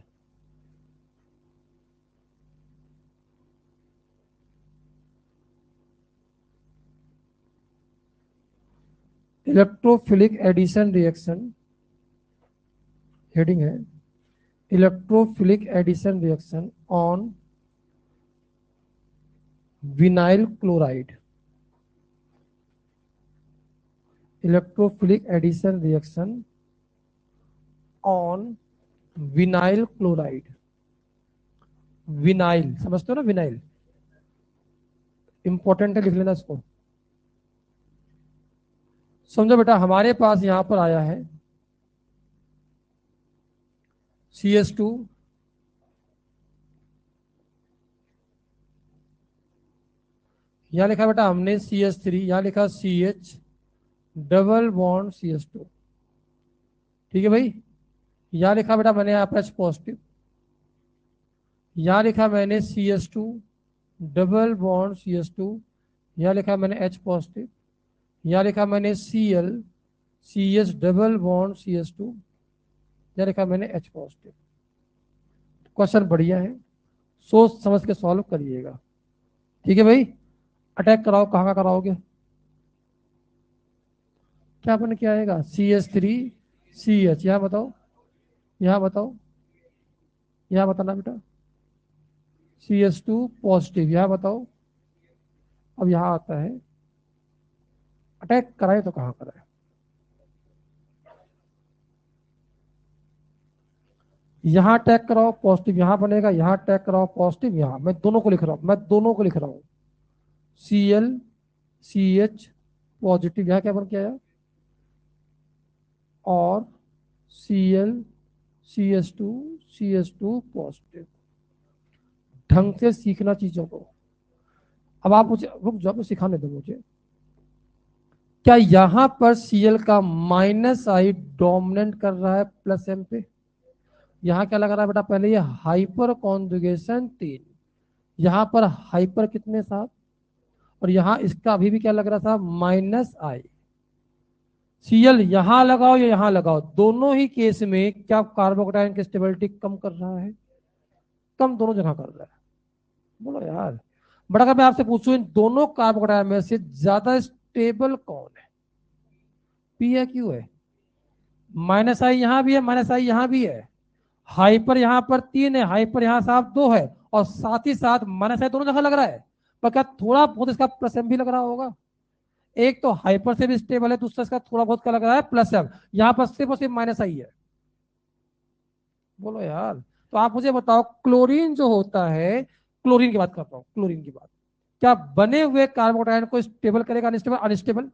इलेक्ट्रोफिलिक एडिशन रिएक्शन, हेडिंग है electrophilic addition reaction on vinyl chloride. Electrophilic addition reaction on vinyl chloride. Vinyl समझते हो ना, विनाइल इंपॉर्टेंट है, लिख लेना इसको। समझो बेटा, हमारे पास यहां पर आया है CH2, यहां लिखा बेटा हमने CH3, यहां लिखा CH डबल बॉन्ड CH2, ठीक है भाई। यहां लिखा बेटा मैंने यहाँ पर H पॉजिटिव, यहां लिखा मैंने CH2 डबल बॉन्ड CH2, यहां लिखा मैंने H पॉजिटिव, यहां लिखा मैंने Cl CH double bond CH2, यहां लिखा मैंने H पॉजिटिव। क्वेश्चन बढ़िया है, सोच समझ के सॉल्व करिएगा, ठीक है भाई। अटैक कराओ, कहाँ का कराओगे, क्या बन के आएगा CH3 CH, यहाँ बताओ, यहाँ बताओ, यहाँ बताना बेटा CH2 पॉजिटिव, यहाँ बताओ। अब यहाँ आता है अटैक कराए तो कहाँ कराए, यहाँ अटैक कराओ पॉजिटिव, यहाँ बनेगा, यहाँ अटैक कराओ पॉजिटिव, यहाँ मैं दोनों को लिख रहा हूँ, मैं दोनों को लिख रहा हूँ। Cl CH पॉजिटिव, यहाँ क्या बन के आया, और Cl CH2 CH2 पॉजिटिव। ढंग से सीखना चीजों को। अब आप मुझे रुक जाओ, मैं सिखाने दो मुझे। क्या यहां पर Cl का -I डोमिनेंट कर रहा है +M पे? यहां क्या लग रहा है बेटा, पहले ये हाइपर कॉन्जुगेशन 3, यहां पर हाइपर कितने साथ, और यहां इसका अभी भी क्या लग रहा था -I। Cl यहां लगाओ या यहां लगाओ, दोनों ही केस में क्या कार्बोकेटाइन की स्टेबिलिटी कम कर रहा है, कम दोनों जगह कर रहा है। बोलो यार, बट अगर मैं आपसे पूछूं इन दोनों कार्बोकेटाइन में से ज्यादा स्टेबल कौन है, P है Q है? -I यहां भी है, -I यहां भी है, हाइपर यहां पर 3 है, हाइपर यहां साफ 2 है, और साथ ही साथ -I दोनों जगह लग रहा है, पर क्या थोड़ा बहुत इसका +M भी लग रहा होगा? एक तो हाइपर से भी स्टेबल है, दूसरा इसका थोड़ा बहुत क्या लग रहा है +M, यहां पर सिर्फ और सिर्फ -I है। बोलो यार, तो आप मुझे बताओ क्लोरीन जो होता है, क्लोरीन की बात करता हूं, क्लोरीन की बात, क्या बने हुए कार्बोकेटाइन को स्टेबल करेगा अनस्टेबल, अनस्टेबल?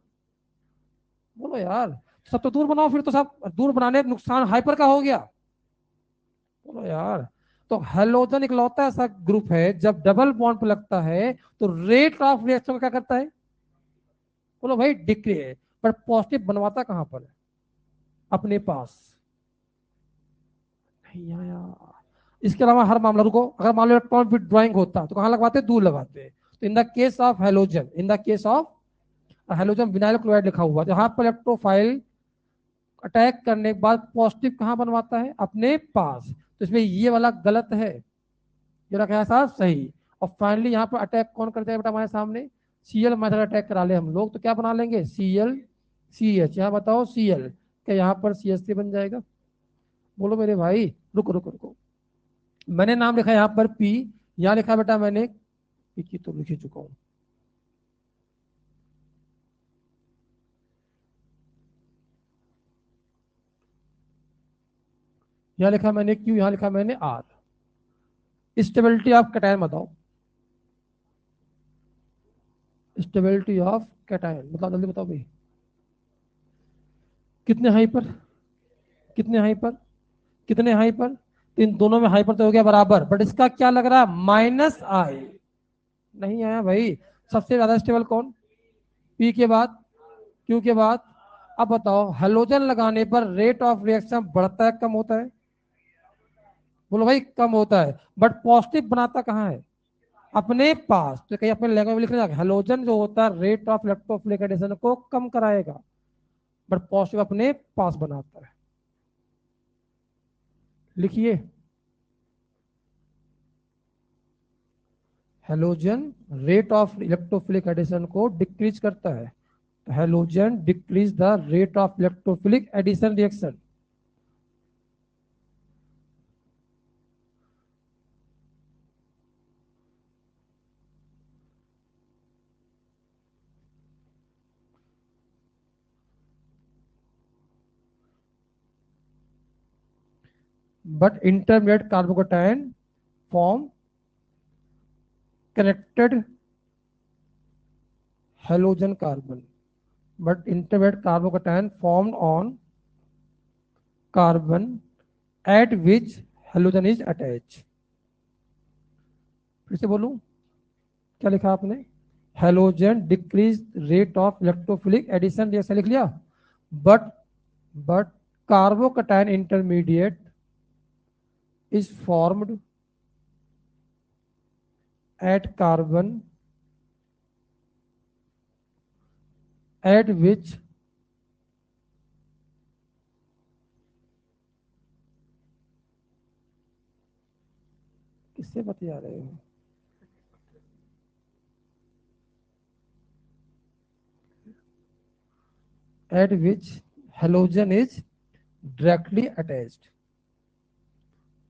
बोलो यार, सब तो दूर बनाओ फिर, तो सब दूर बनाने नुकसान हाइपर का हो गया। बोलो यार, तो हेलोजन इकलौता ऐसा ग्रुप है जब डबल बॉन्ड पर लगता है तो रेट ऑफ रिएक्शन क्या करता है, बोलो भाई डिक्री है, पर पॉजिटिव बनवाता कहां पर है, अपने पास नहीं आया। इसके अलावा हर मामला, रुको, अगर मान लो इलेक्ट्रॉन विथड्रॉइंग होता तो कहां लगवाते, दूर लगाते। तो in the case of halogen, in the case of halogen vinyl chloride लिखा हुआ, जहां पर इलेक्ट्रोफाइल अटैक करने के बाद पॉजिटिव कहां बनवाता है, अपने पास, तो इसमें ये वाला गलत है, ये रखा है साहब सही। और फाइनली यहाँ पर अटैक कौन करता है बेटा हमारे सामने, Cl मेथड अटैक करा ले हम लोग, तो क्या बना लेंगे Cl CH, यहाँ बताओ Cl, क्या यहाँ पर CH3 बन जाएगा? बोलो मेरे भाई, रुको रुको रुको, मैंने नाम लिखा यहाँ पर P, यहां लिखा बेटा मैंने, पीकी तो लिख ही चुका हूं, यहां लिखा मैंने क्यू, यहां लिखा मैंने आर। स्टेबिलिटी ऑफ कैटायन बताओ, स्टेबिलिटी ऑफ कैटायन मतलब जल्दी बताओ भाई, कितने हाई पर, कितने हाई पर, कितने हाई पर, इन दोनों में हाई पर तो हो गया बराबर, बट इसका क्या लग रहा है, माइनस आई, नहीं आया भाई। सबसे ज्यादा स्टेबल कौन, पी के बाद, क्यू के बाद। अब बताओ हेलोजन लगाने पर रेट ऑफ रिएक्शन बढ़ता है कम होता है, बोलो भाई कम होता है, बट पॉजिटिव बनाता कहाँ है, अपने पास। तो कहीं अपने लैंग्वेज में लिखना, हेलोजन जो होता है रेट ऑफ इलेक्ट्रोफिलिक एडिशन को कम कराएगा, बट पॉजिटिव अपने पास बनाता है। लिखिए, halogen rate of electrophilic addition को डिक्रीज करता है, halogen decrease the rate of electrophilic addition reaction. But intermediate carbocation form connected halogen carbon, but intermediate carbocation formed on carbon at which halogen is attached। फिर से बोलूं, क्या लिखा आपने, halogen decrease rate of electrophilic addition reaction लिख लिया, but but carbocation intermediate is formed at carbon at which किससे बतिया रहे हो, at which halogen is directly attached।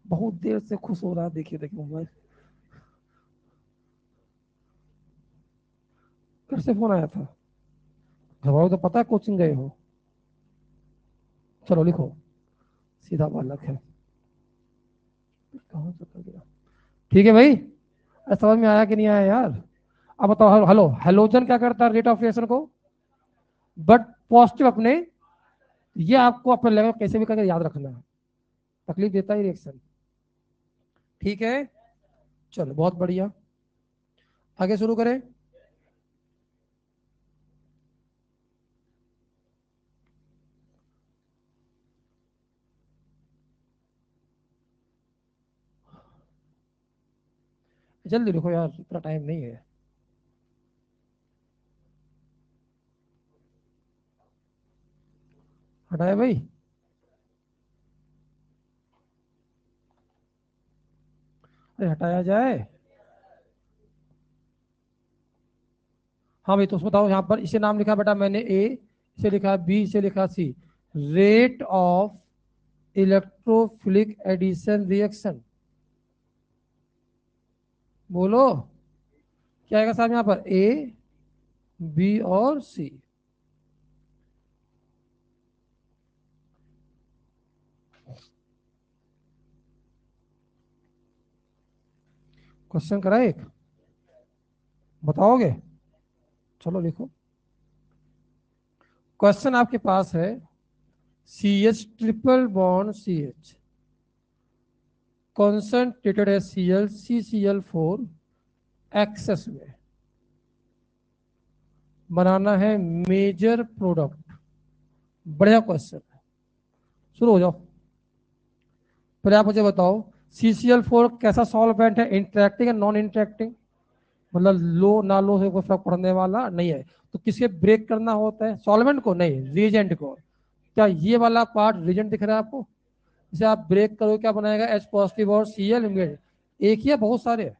बहुत देर से खुश हो रहा, देखिए देखिए मोबाइल, घर से फोन आया था, घर वालों तो पता है कोचिंग गए हो। चलो लिखो, सीधा बालक है, कहाँ चला गया। ठीक है भाई, समझ में आया कि नहीं आया यार। अब बताओ, हेलो हेलोजन क्या करता है रेट ऑफ रिएक्शन को, बट पॉजिटिव अपने, ये आपको अपने लेवल कैसे भी करके याद रखना है, तकलीफ देता है रिएक्शन। ठीक है, चलो बहुत बढ़िया, आगे शुरू करें। जल्दी लिखो यार, इतना टाइम नहीं है। हटाया भाई, अरे हटाया जाए। हाँ भाई, तो उसमें बताओ, यहाँ पर इसे नाम लिखा बेटा मैंने ए, इसे लिखा बी, इसे लिखा C. Rate of electrophilic addition reaction, बोलो क्या आएगा साहब यहाँ पर, ए बी और सी। क्वेश्चन करा एक, बताओगे, चलो लिखो। क्वेश्चन आपके पास है, C H triple bond C H concentrated है CL4 एक्सेस में, बनाना है मेजर प्रोडक्ट। बढ़िया क्वेश्चन है, शुरू हो जाओ। पहले आप मुझे बताओ, CCl4 कैसा सॉल्वेंट है, इंटरेक्टिंग या नॉन इंटरेक्टिंग, मतलब लो ना लो से कोई फर्क पड़ने वाला नहीं है। तो किसके ब्रेक करना होता है, सॉल्वेंट को नहीं, रिएजेंट को। क्या ये वाला पार्ट रिएजेंट दिख रहा है आपको, इसे आप ब्रेक करो क्या बनाएगा, H पॉजिटिव और Cl इमीडिएट, एक ही है बहुत सारे है।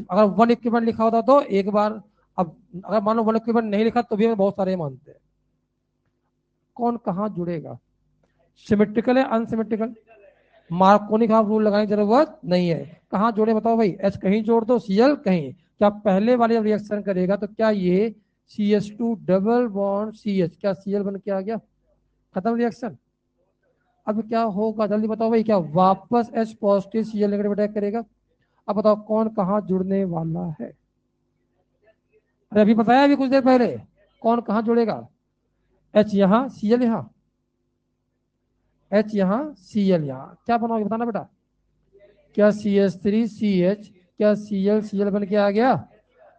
अगर वन इक्विपमेंट लिखा होता तो एक बार, अब अगर मान लो वन इक्विपमेंट नहीं लिखा तो भी हमें बहुत सारे मानते हैं। कौन कहाँ जुड़ेगा, सिमेट्रिकल है अनसिमेट्रिकल, मार्कोनिक आप रूल लगाने की जरूरत नहीं है। कहाँ जोड़े बताओ भाई, H कहीं जोड़ दो, Cl कहीं। क्या पहले वाले रिएक्शन करेगा तो क्या ये CH2 डबल बॉन्ड CH, क्या Cl बन के आ गया, खत्म रिएक्शन। अब क्या होगा जल्दी बताओ भाई, क्या वापस H positive Cl negative attack करेगा। अब बताओ कौन कहाँ जुड़ने वाला है। अरे अभी बताया अभी कुछ देर पहले, कौन कहाँ जुड़ेगा। H यहाँ Cl यहाँ, H यहाँ Cl यहाँ, क्या बनाओगे बताना बेटा। क्या CH3CH, क्या Cl बन के आ गया।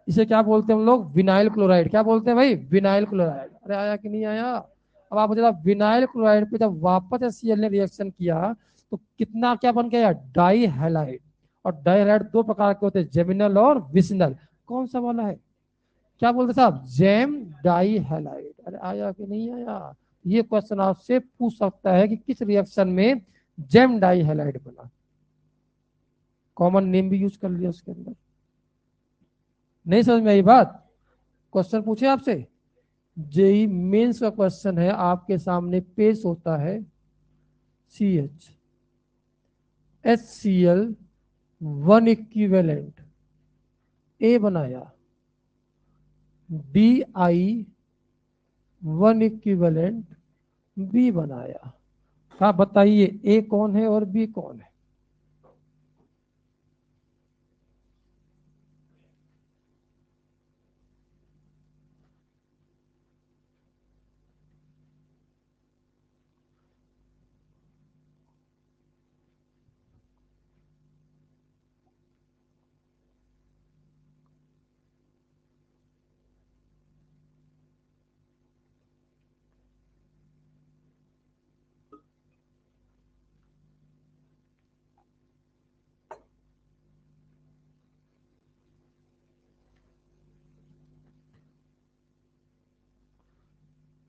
इसे क्या बोलते हैं हम लोग, विनाइल क्लोराइड। क्या बोलते हैं भाई, विनाइल क्लोराइड। अरे आया कि नहीं आया। अब आप मुझे विनाइल क्लोराइड पे जब वापस Cl ने रिएक्शन किया तो कितना क्या बन गया, डाई हैलाइड। और डाई हैलाइड दो प्रकार के होते हैं, जेमिनल और विसिनल। कौन सा वाला है, क्या बोलते साहब, जेम डाई हैलाइड। अरे आया कि नहीं आया। ये क्वेश्चन आपसे पूछ सकता है कि किस रिएक्शन में जेम डाई हैलाइड बना। कॉमन नेम भी यूज कर लिया उसके अंदर। नहीं समझ में आई बात। क्वेश्चन पूछे आपसे, जेई मेंस का क्वेश्चन है, आपके सामने पेश होता है। CH HCl 1 इक्विवेलेंट A बनाया, DI 1 इक्विवेलेंट B बनाया। आप बताइए A कौन है और B कौन है।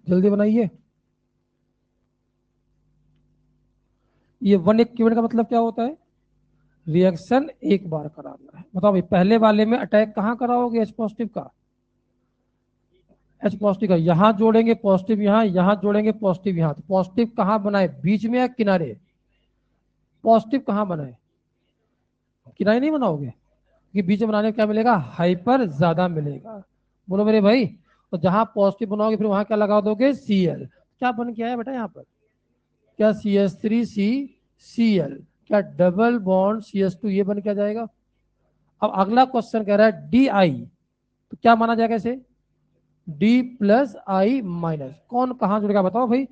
जल्दी बनाइए। ये 1 इक्विवेलेंट का मतलब क्या होता है, रिएक्शन एक बार कराना है। बताओ भाई, पहले वाले में अटैक कहाँ कराओगे H पॉजिटिव का, H पॉजिटिव का यहाँ जोड़ेंगे पॉजिटिव, यहाँ यहाँ जोड़ेंगे पॉजिटिव यहाँ। तो पॉजिटिव कहाँ बनाए, बीच में या किनारे। पॉजिटिव कहाँ बनाए, किनारे नहीं बनाओगे, कि बीच में बनाने का क्या मिलेगा, हाइपर ज्यादा मिलेगा। बोलो मेरे भाई। तो जहां पॉजिटिव बनाओगे फिर वहां क्या लगा दोगे, Cl। क्या बन के आया बेटा यहाँ पर, क्या CH3CCl, क्या डबल बॉन्ड CH2 ये बन के आ जाएगा। अब अगला क्वेश्चन कह रहा है DI, तो क्या माना जाएगा इसे, D+I-। कौन कहां जुड़ेगा बताओ भाई।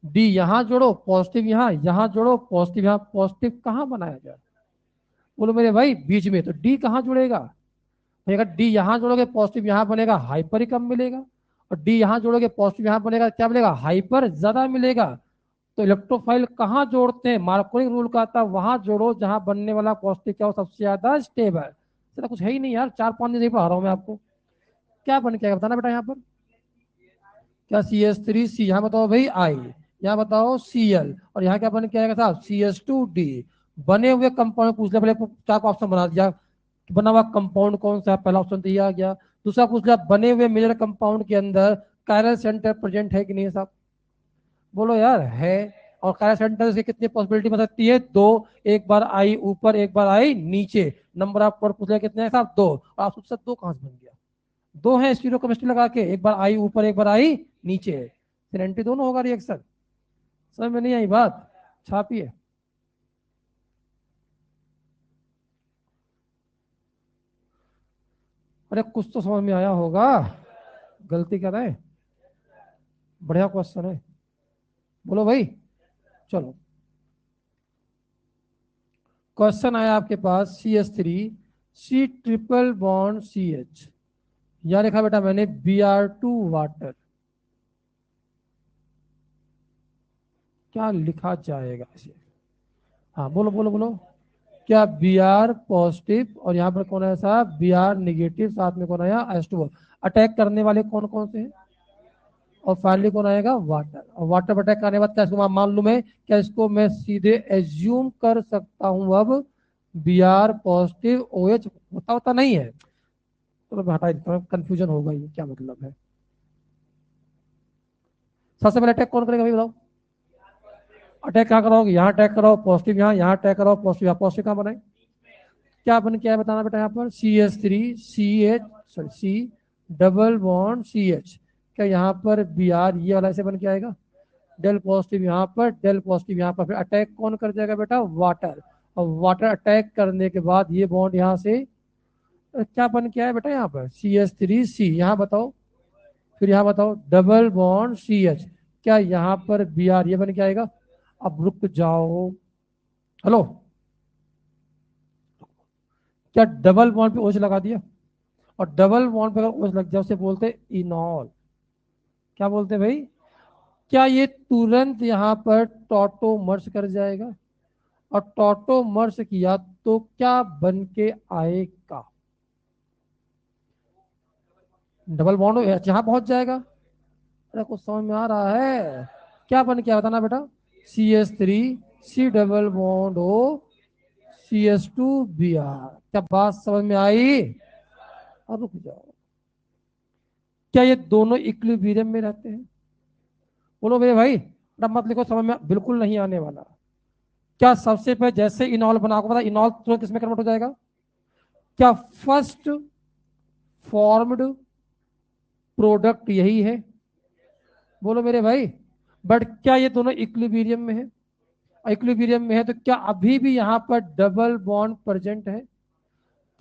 डी यहां जोड़ो पॉजिटिव यहाँ, यहाँ जोड़ो पॉजिटिव यहाँ, पॉजिटिव कहां बनाया जाए। बोलो मेरे भाई बीच में, तो डी कहां जुड़ेगा। तो अगर डी यहां जोड़ोगे पॉजिटिव यहाँ बनेगा, हाइपर ही कम मिलेगा। और डी यहां जोड़ोगे पॉजिटिव यहाँ बनेगा, क्या मिलेगा, हाइपर ज्यादा मिलेगा। तो इलेक्ट्रोफाइल कहाँ जोड़ते हैं, मार्कोनी रूल का आता है वहां जोड़ो जहां बनने वाला पॉजिटिव क्या हो, सबसे ज्यादा स्टेबल। तो कुछ है ही नहीं यार, 4-5 दिन नहीं पढ़ा रहा हूं मैं आपको। क्या बन के बताना बेटा यहाँ पर। क्या CH3C, यहाँ बताओ भाई I, यहाँ बताओ Cl, और यहाँ क्या बन के आएगा साहब, CH2D। बने हुए कंपाउंड पूछ लिया, पहले 4 ऑप्शन बना दिया, बना हुआ कंपाउंड कौन सा है, पहला ऑप्शन दिया गया। दूसरा पूछ लिया, बने हुए मेजर कंपाउंड के अंदर कायरल सेंटर प्रेजेंट है कि नहीं है साहब। बोलो यार है। और कायरल सेंटर से कितनी पॉसिबिलिटी बन सकती है, 2। एक बार आई ऊपर, एक बार आई नीचे। नंबर ऑफ पर पूछ लिया कितने हैं साहब, 2। और आप सोच 2 कहां से बन गया, 2 है स्टीरियोकेमिस्ट्री लगा के, एक बार आई ऊपर एक बार आई नीचे, फिर एंटी दोनों होगा रिएक्शन। समझ में नहीं आई बात, छापिए। अरे कुछ तो समझ में आया होगा, गलती कर रहे हैं। बढ़िया क्वेश्चन है, बोलो भाई। चलो क्वेश्चन आया आपके पास, CH3 ट्रिपल बॉन्ड CH, यहां लिखा बेटा मैंने Br2 वाटर। क्या लिखा जाएगा इसे, हाँ बोलो बोलो बोलो। क्या Br पॉजिटिव और यहाँ पर कौन है साहब, Br निगेटिव, साथ में कौन आया H2O। अटैक करने वाले कौन कौन से हैं, और फाइनली कौन आएगा, वाटर। और वाटर पर अटैक करने के बाद क्या इसको मान लूं मैं, क्या इसको मैं सीधे एज्यूम कर सकता हूं अब Br पॉजिटिव OH, होता होता नहीं है। तो मैं हटा देता हूं, कंफ्यूजन होगा ये क्या मतलब है। सबसे पहले अटैक कौन करेगा भाई बताओ। अटैक कहाँ कराओगे, यहाँ अटैक कराओ पॉजिटिव, यहाँ यहाँ अटैक कराओ पॉजिटिव, यहाँ पॉजिटिव कहाँ बनाए, क्या बन के आया बताना बेटा यहाँ पर, CH3 CH sorry C double bond CH। क्या यहाँ पर Br ये वाला ऐसे बन के आएगा, डेल पॉजिटिव यहाँ पर, डेल पॉजिटिव यहाँ पर, फिर अटैक कौन कर जाएगा बेटा, वाटर। और वाटर अटैक करने के बाद ये बॉन्ड यहाँ से क्या बन के आया बेटा यहाँ पर, CH3C। यहाँ बताओ, फिर यहाँ बताओ डबल बॉन्ड CH। क्या यहाँ पर Br ये बन के आएगा। अब रुक जाओ, हेलो, क्या डबल बॉन्ड पे ओच लगा दिया, और डबल बॉन्ड पे अगर ओच लग जाए उसे बोलते इनॉल। क्या बोलते भाई, क्या ये तुरंत यहाँ पर टॉटोमर्स कर जाएगा, और टॉटोमर्स किया तो क्या बन के आएगा, डबल बॉन्ड यहाँ पहुंच जाएगा। अरे कुछ समझ में आ रहा है, क्या बन के बताना बेटा, CH3C double bond O CH2Br। क्या बात समझ में आई। और रुक जाओ, क्या ये दोनों इक्विलिब्रियम में रहते हैं, बोलो मेरे भाई, तब मत लिखो, समझ में बिल्कुल नहीं आने वाला। क्या सबसे पहले जैसे इनॉल बना, आपको पता इनॉल तुरंत किसमें कन्वर्ट हो जाएगा, क्या फर्स्ट फॉर्म्ड प्रोडक्ट यही है, बोलो मेरे भाई। बट क्या ये दोनों इक्विलिब्रियम में है, इक्विलिब्रियम में है तो क्या अभी भी यहाँ पर डबल बॉन्ड प्रेजेंट है,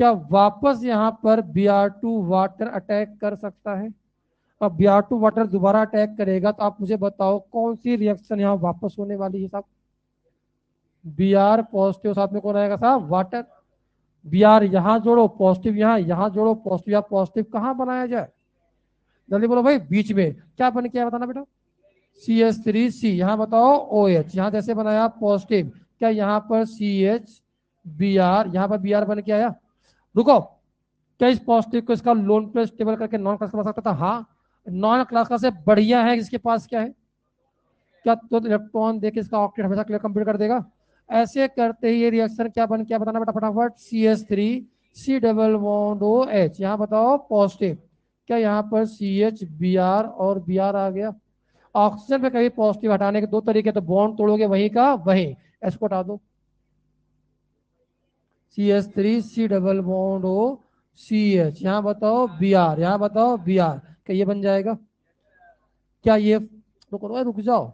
क्या वापस यहाँ पर Br2 वाटर अटैक कर सकता है, अब Br2 वाटर दोबारा अटैक करेगा तो आप मुझे बताओ कौन सी रिएक्शन यहाँ वापस होने वाली है साहब, Br पॉजिटिव, साथ में कौन आएगा साहब, वाटर। Br यहाँ जोड़ो पॉजिटिव, यहाँ जोड़ो पॉजिटिव, या पॉजिटिव कहाँ बनाया जाए, जल्दी बोलो भाई, बीच में। क्या बन के बताना बेटा, CH3C, यहाँ बताओ OH, यहाँ जैसे बनाया पॉजिटिव, क्या यहाँ पर CH Br, यहाँ पर Br बन के आया। रुको, क्या इस पॉजिटिव को इसका लोन पे स्टेबल करके नॉन क्लास बना सकता था, हाँ। नॉन क्लास का से बढ़िया है, इसके पास क्या है, क्या तो इलेक्ट्रॉन देके इसका ऑक्टेट हमेशा क्लियर कंप्लीट कर देगा। ऐसे करते ही ये रिएक्शन क्या बन के बताना बेटा फटाफट, CH3C डबल बॉन्ड OH, यहाँ बताओ पॉजिटिव, क्या यहाँ पर CH Br और Br आ गया। ऑक्सीजन पे कभी पॉजिटिव हटाने के दो तरीके, तो बॉन्ड तोड़ोगे वहीं का वहीं, इसको हटा दो, CH3C डबल बॉन्ड OCH, यहाँ बताओ Br, यहाँ बताओ Br, क्या ये बन जाएगा, क्या ये, रुको रुक जाओ,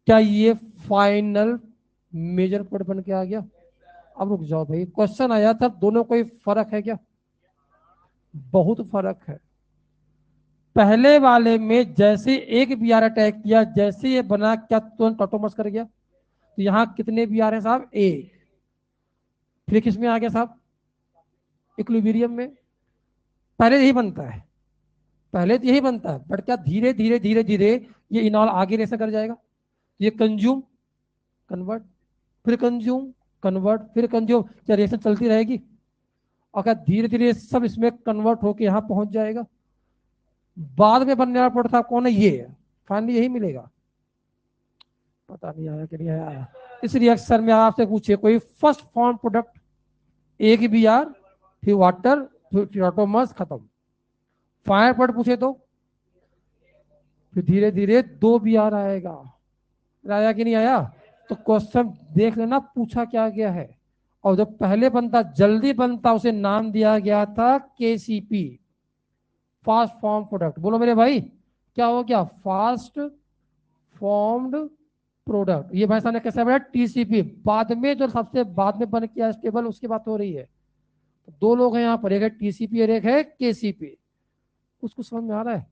क्या ये फाइनल मेजर पॉइंट बन के आ गया। अब रुक जाओ भाई, क्वेश्चन आया था दोनों कोई फर्क है क्या, बहुत फर्क है। पहले वाले में जैसे एक Br अटैक किया, जैसे ये बना, क्या तुरंत ऑटोमस कर गया, तो यहाँ कितने Br है साहब, एक। फिर किस में आ गया साहब, इक्विलिब्रियम में। पहले यही बनता है, पहले तो यही बनता है, बट क्या धीरे धीरे धीरे धीरे ये इनॉल आगे रेसा कर जाएगा, ये कंज्यूम कन्वर्ट, फिर कंज्यूम कन्वर्ट, फिर कंज्यूम, क्या रिएक्शन चलती रहेगी, और क्या धीरे धीरे सब इसमें कन्वर्ट होकर यहाँ पहुंच जाएगा। बाद में बनने वाला प्रोडक्ट था कौन है, ये फाइनली यही मिलेगा। पता नहीं आया कि नहीं आया। इस रिएक्शन में आपसे पूछे कोई फर्स्ट फॉर्म प्रोडक्ट, एक ही Br, फिर वाटर, फिर ऑटोमस, खत्म। फायर प्रोडक्ट पूछे तो फिर धीरे धीरे दो Br आएगा, आया कि नहीं आया। तो क्वेश्चन देख लेना पूछा क्या गया है, और जब पहले बनता जल्दी बनता उसे नाम दिया गया था KCP, फास्ट फॉर्म प्रोडक्ट। बोलो मेरे भाई, क्या हो गया, फास्ट फॉर्म्ड प्रोडक्ट। ये भाई साहब ने कैसे बनाया, TCP। बाद में जो सबसे बाद में बन किया स्टेबल, उसकी बात हो रही है। तो दो लोग हैं यहाँ पर, एक है TCP और एक है KCP। उसको समझ में आ रहा है,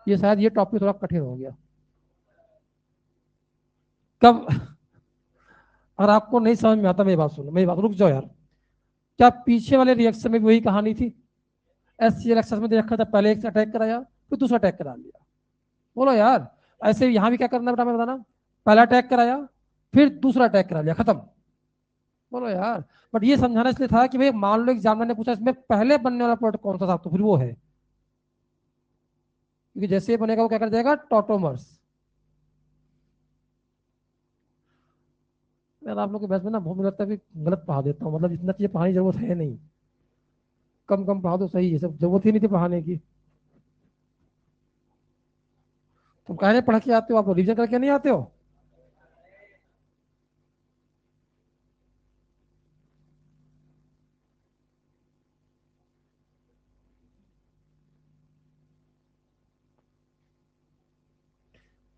ये शायद ये टॉपिक थोड़ा कठिन हो गया। कब अगर आपको नहीं समझ में आता, मेरी बात सुनो, मेरी बात, रुक जाओ यार। क्या पीछे वाले रिएक्शन में भी वही कहानी थी, SCl रिएक्शन में देखा था, पहले एक अटैक कराया फिर दूसरा अटैक करा लिया, बोलो यार। ऐसे यहाँ भी क्या करना बेटा, मैं बताना, पहला अटैक कराया फिर दूसरा अटैक करा लिया, खत्म। बोलो यार। बट ये समझाना इसलिए था कि भाई मान लो एग्जामिनर ने पूछा इसमें पहले बनने वाला प्रोडक्ट कौन सा था, तो फिर वो है, क्योंकि जैसे ये बनेगा वो क्या कर जाएगा, टॉटोमर्स। यार आप लोग के बहस में ना बहुत, मुझे लगता है कि गलत पढ़ा देता हूँ, मतलब इतना चीजें पढ़ाने की जरूरत है नहीं, कम कम पढ़ा दो, सही है, सब जरूरत ही नहीं थी पढ़ाने की। तुम कहने पढ़ के आते हो, आप रिविजन करके नहीं आते हो।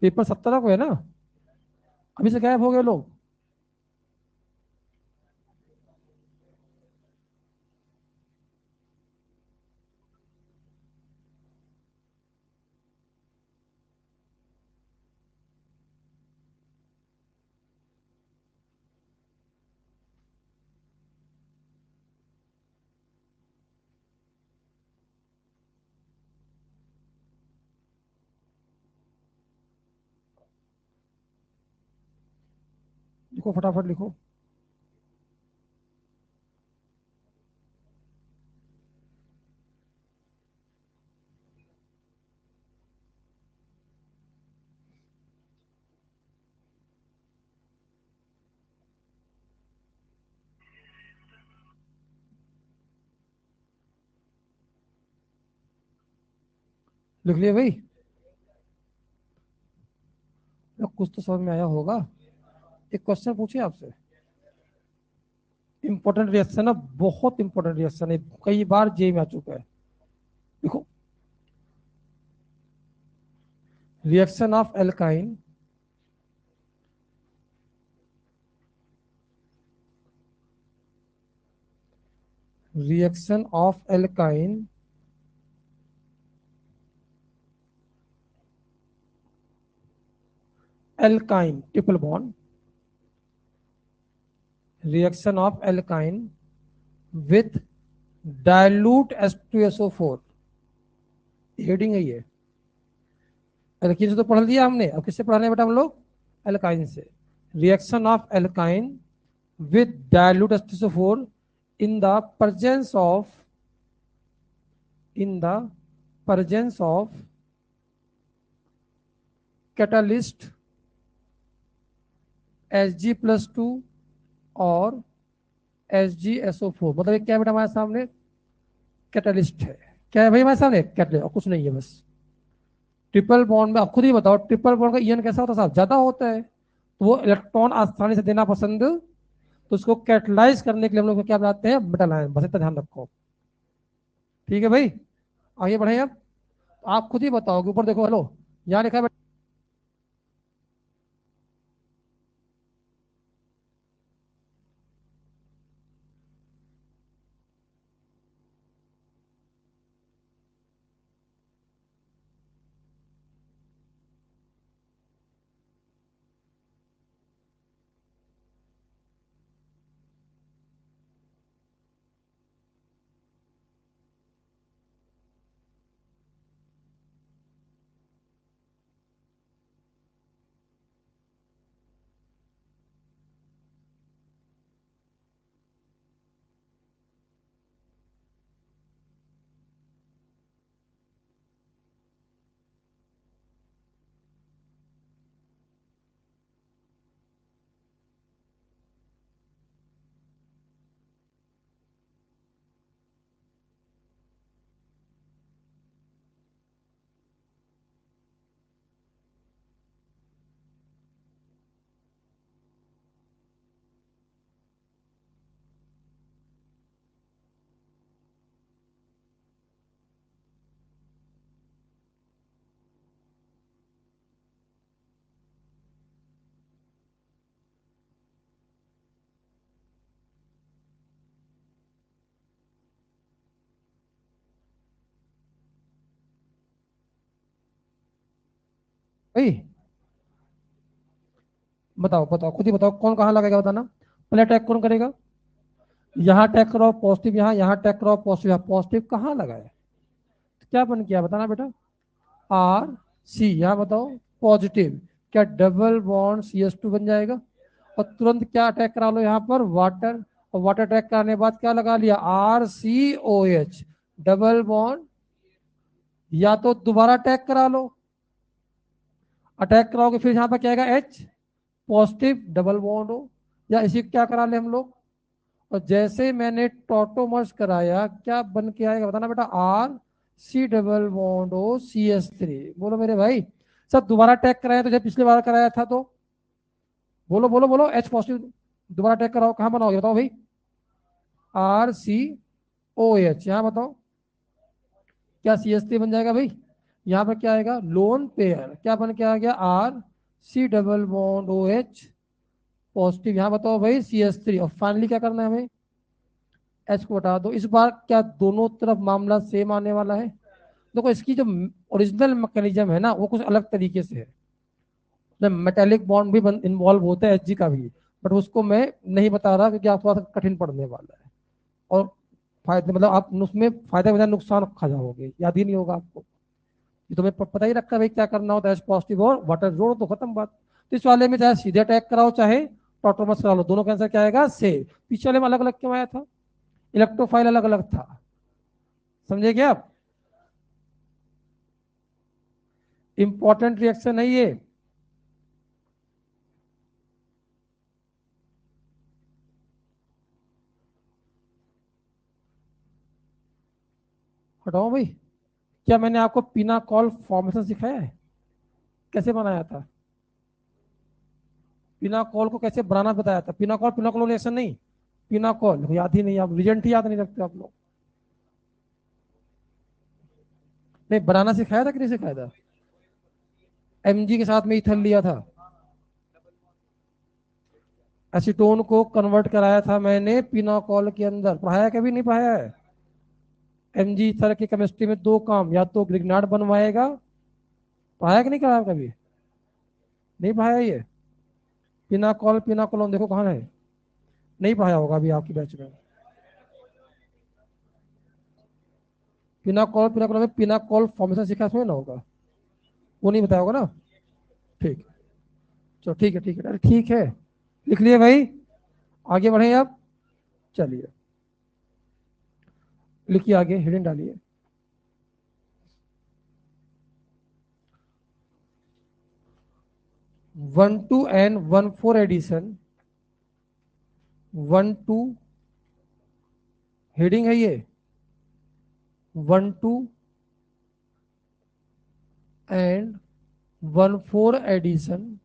पेपर 17 को है ना, अभी से गायब हो गए लोग। लिखो फटाफट लिखो। लिख लिया भाई? तो कुछ तो समझ में आया होगा। एक क्वेश्चन पूछे आपसे, इंपॉर्टेंट रिएक्शन है, बहुत इंपॉर्टेंट रिएक्शन है, कई बार जेई में आ चुका है। देखो, reaction of alkyne reaction of alkyne alkyne triple bond, reaction of alkyne with dilute H2SO4, heading है ये। एल्कीन से तो पढ़ लिया हमने, अब किससे पढ़ाने बेटा हम लोग? एल्काइन से। Reaction of alkyne with dilute H2SO4 in the presence of in the presence of catalyst Hg+2 और HgSO4, मतलब ये क्या है बेटा हमारे सामने? कैटलिस्ट है। क्या है भाई हमारे सामने? कैटलिस्ट, और कुछ नहीं है बस। ट्रिपल बॉन्ड में आप खुद ही बताओ, ट्रिपल बॉन्ड का ईएन कैसा होता है साहब? ज्यादा होता है, तो वो इलेक्ट्रॉन आसानी से देना पसंद, तो उसको कैटलाइज करने के लिए हम लोग क्या बनाते हैं? Metal ion. बस इतना ध्यान रखो। ठीक है भाई, आगे बढ़े अब। आप खुद ही बताओगे, ऊपर देखो, हेलो, यहाँ लिखा है। भाई बताओ बताओ, खुद ही बताओ, कौन कहाँ लगेगा बताना। पहले अटैक कौन करेगा? यहाँ अटैक करो पॉजिटिव, यहाँ अटैक करो पॉजिटिव, यहाँ पॉजिटिव कहाँ लगा है? तो क्या बन गया बताना बेटा? RC, यहाँ बताओ पॉजिटिव, क्या डबल बॉन्ड CH2 बन जाएगा? और तुरंत क्या अटैक करा लो यहाँ पर? वाटर। और वाटर अटैक कराने के बाद क्या लगा लिया? RCOH, double bond. या तो दोबारा अटैक करा लो, अटैक कराओगे फिर यहाँ पर क्या आएगा? H पॉजिटिव डबल बॉन्ड हो। या इसी को क्या करा ले हम लोग? और जैसे मैंने टोटोमर्स कराया, क्या बन के आएगा बताना बेटा? RC डबल बॉन्ड हो CH3। बोलो मेरे भाई, सब दोबारा अटैक कराया तो जब पिछली बार कराया था तो? बोलो बोलो बोलो, H पॉजिटिव दोबारा अटैक कराओ, कहाँ बनाओगे बताओ भाई? RCOH, यहाँ बताओ क्या CH3 बन जाएगा भाई? यहाँ पर क्या आएगा, लोन पेयर क्या बन के आ गया, R C double bond O H positive. यहाँ बताओ भाई CH3, और फाइनली क्या करना है हमें, H को हटा दो। इस बार क्या दोनों तरफ मामला सेम आने वाला है। देखो इसकी जो ओरिजिनल मैकेनिज्म है ना वो कुछ अलग तरीके से है, मेटेलिक बॉन्ड भी इन्वॉल्व होता है Hg का भी, बट उसको मैं नहीं बता रहा क्योंकि आप थोड़ा सा कठिन पड़ने वाला है। और फायदे मतलब आप उसमें फायदे बजाय नुकसान खा जाओगे, याद ही नहीं होगा आपको। ये तुम्हें पता ही रखा है भाई क्या करना होता है, H पॉजिटिव और वाटर जोड़ो तो खत्म बात। तो इस वाले में चाहे सीधे अटैक कराओ चाहे टॉटोमस करा लो, दोनों का आंसर क्या आएगा, से। पीछे वाले में अलग अलग क्यों आया था, इलेक्ट्रोफाइल अलग अलग था, समझे क्या आप। इंपॉर्टेंट रिएक्शन है ये। हटाओ भाई, क्या मैंने आपको पिनाकॉल फॉर्मेशन सिखाया है, कैसे बनाया था, पिनाकॉल को कैसे बनाना बताया था, पिनाकॉल पिनाकॉल रिएक्शन नहीं, पिनाकॉल याद ही नहीं, आप रिजेंट ही याद नहीं रखते आप लोग। नहीं बनाना सिखाया था कि नहीं सिखाया था, Mg के साथ में इथर लिया था, एसीटोन को कन्वर्ट कराया था मैंने पिनाकॉल के अंदर, पढ़ाया कभी नहीं पढ़ाया है। Mg सर की केमिस्ट्री में दो काम, या तो ग्रिग्नार्ड बनवाएगा, पढ़ाया कि नहीं कराया कभी, नहीं पढ़ाया ये, पिनाकॉल पिनाकोलोन देखो कहाँ है, नहीं पढ़ाया होगा अभी आपकी बैच में। पिनाकॉल पिनाकोलोन में पिनाकॉल फॉर्मेशन सिखा थोड़ी ना होगा, वो नहीं बताया होगा ना। ठीक, चलो ठीक है ठीक है, अरे ठीक है, लिख लिए भाई, आगे बढ़े आप, चलिए लिखिए आगे, हेडिंग डालिए। 1,2 and 1,4 एडिशन, 1,2 हेडिंग है ये, 1,2 and 1,4 addition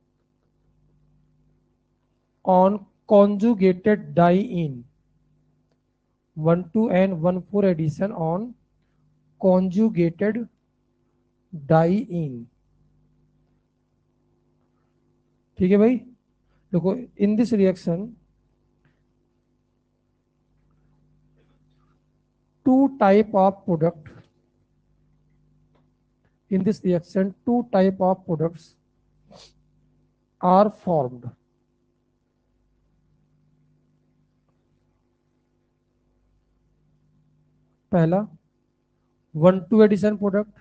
on conjugated diene, 1,2 and 1,4 addition on conjugated diene। ठीक है भाई, देखो in this reaction two type of product, in this reaction two type of products are formed। पहला 1,2 addition product,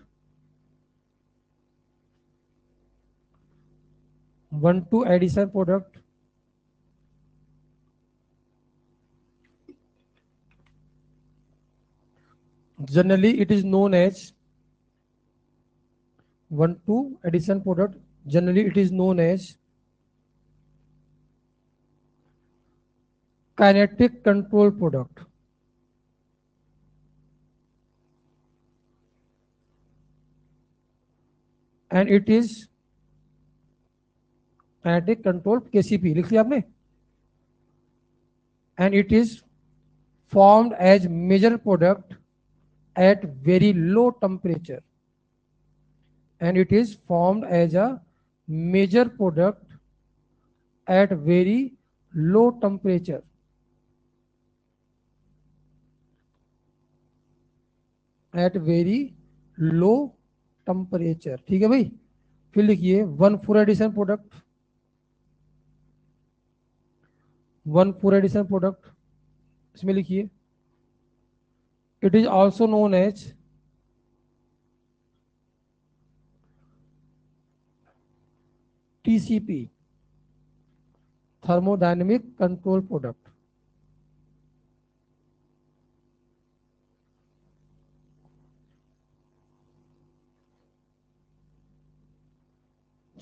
1,2 addition product generally it is known as 1,2 addition product, generally it is known as kinetic control product, and it is kinetic control KCP लिख लिया आपने, and it is formed as major product at very low temperature, and it is formed as a major product at very low temperature, at very low temperature। ठीक है भाई, फिर लिखिए 1,4 एडिशन प्रोडक्ट, 1,4 एडिशन प्रोडक्ट इसमें लिखिए, it is also known as TCP, thermodynamic control product.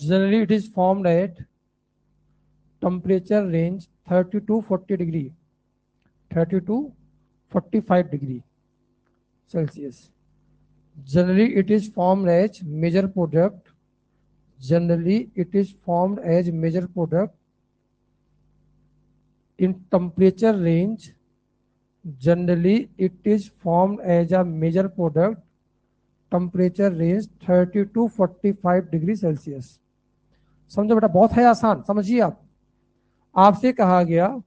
Generally it is formed at temperature range 30 to 40 degree, 30 to 45 degree Celsius। Generally it is formed as major product, generally it is formed as major product in temperature range, generally it is formed as a major product temperature range 30 to 45 degree Celsius. समझो बेटा, बहुत है आसान, समझिए आप। आपसे कहा गया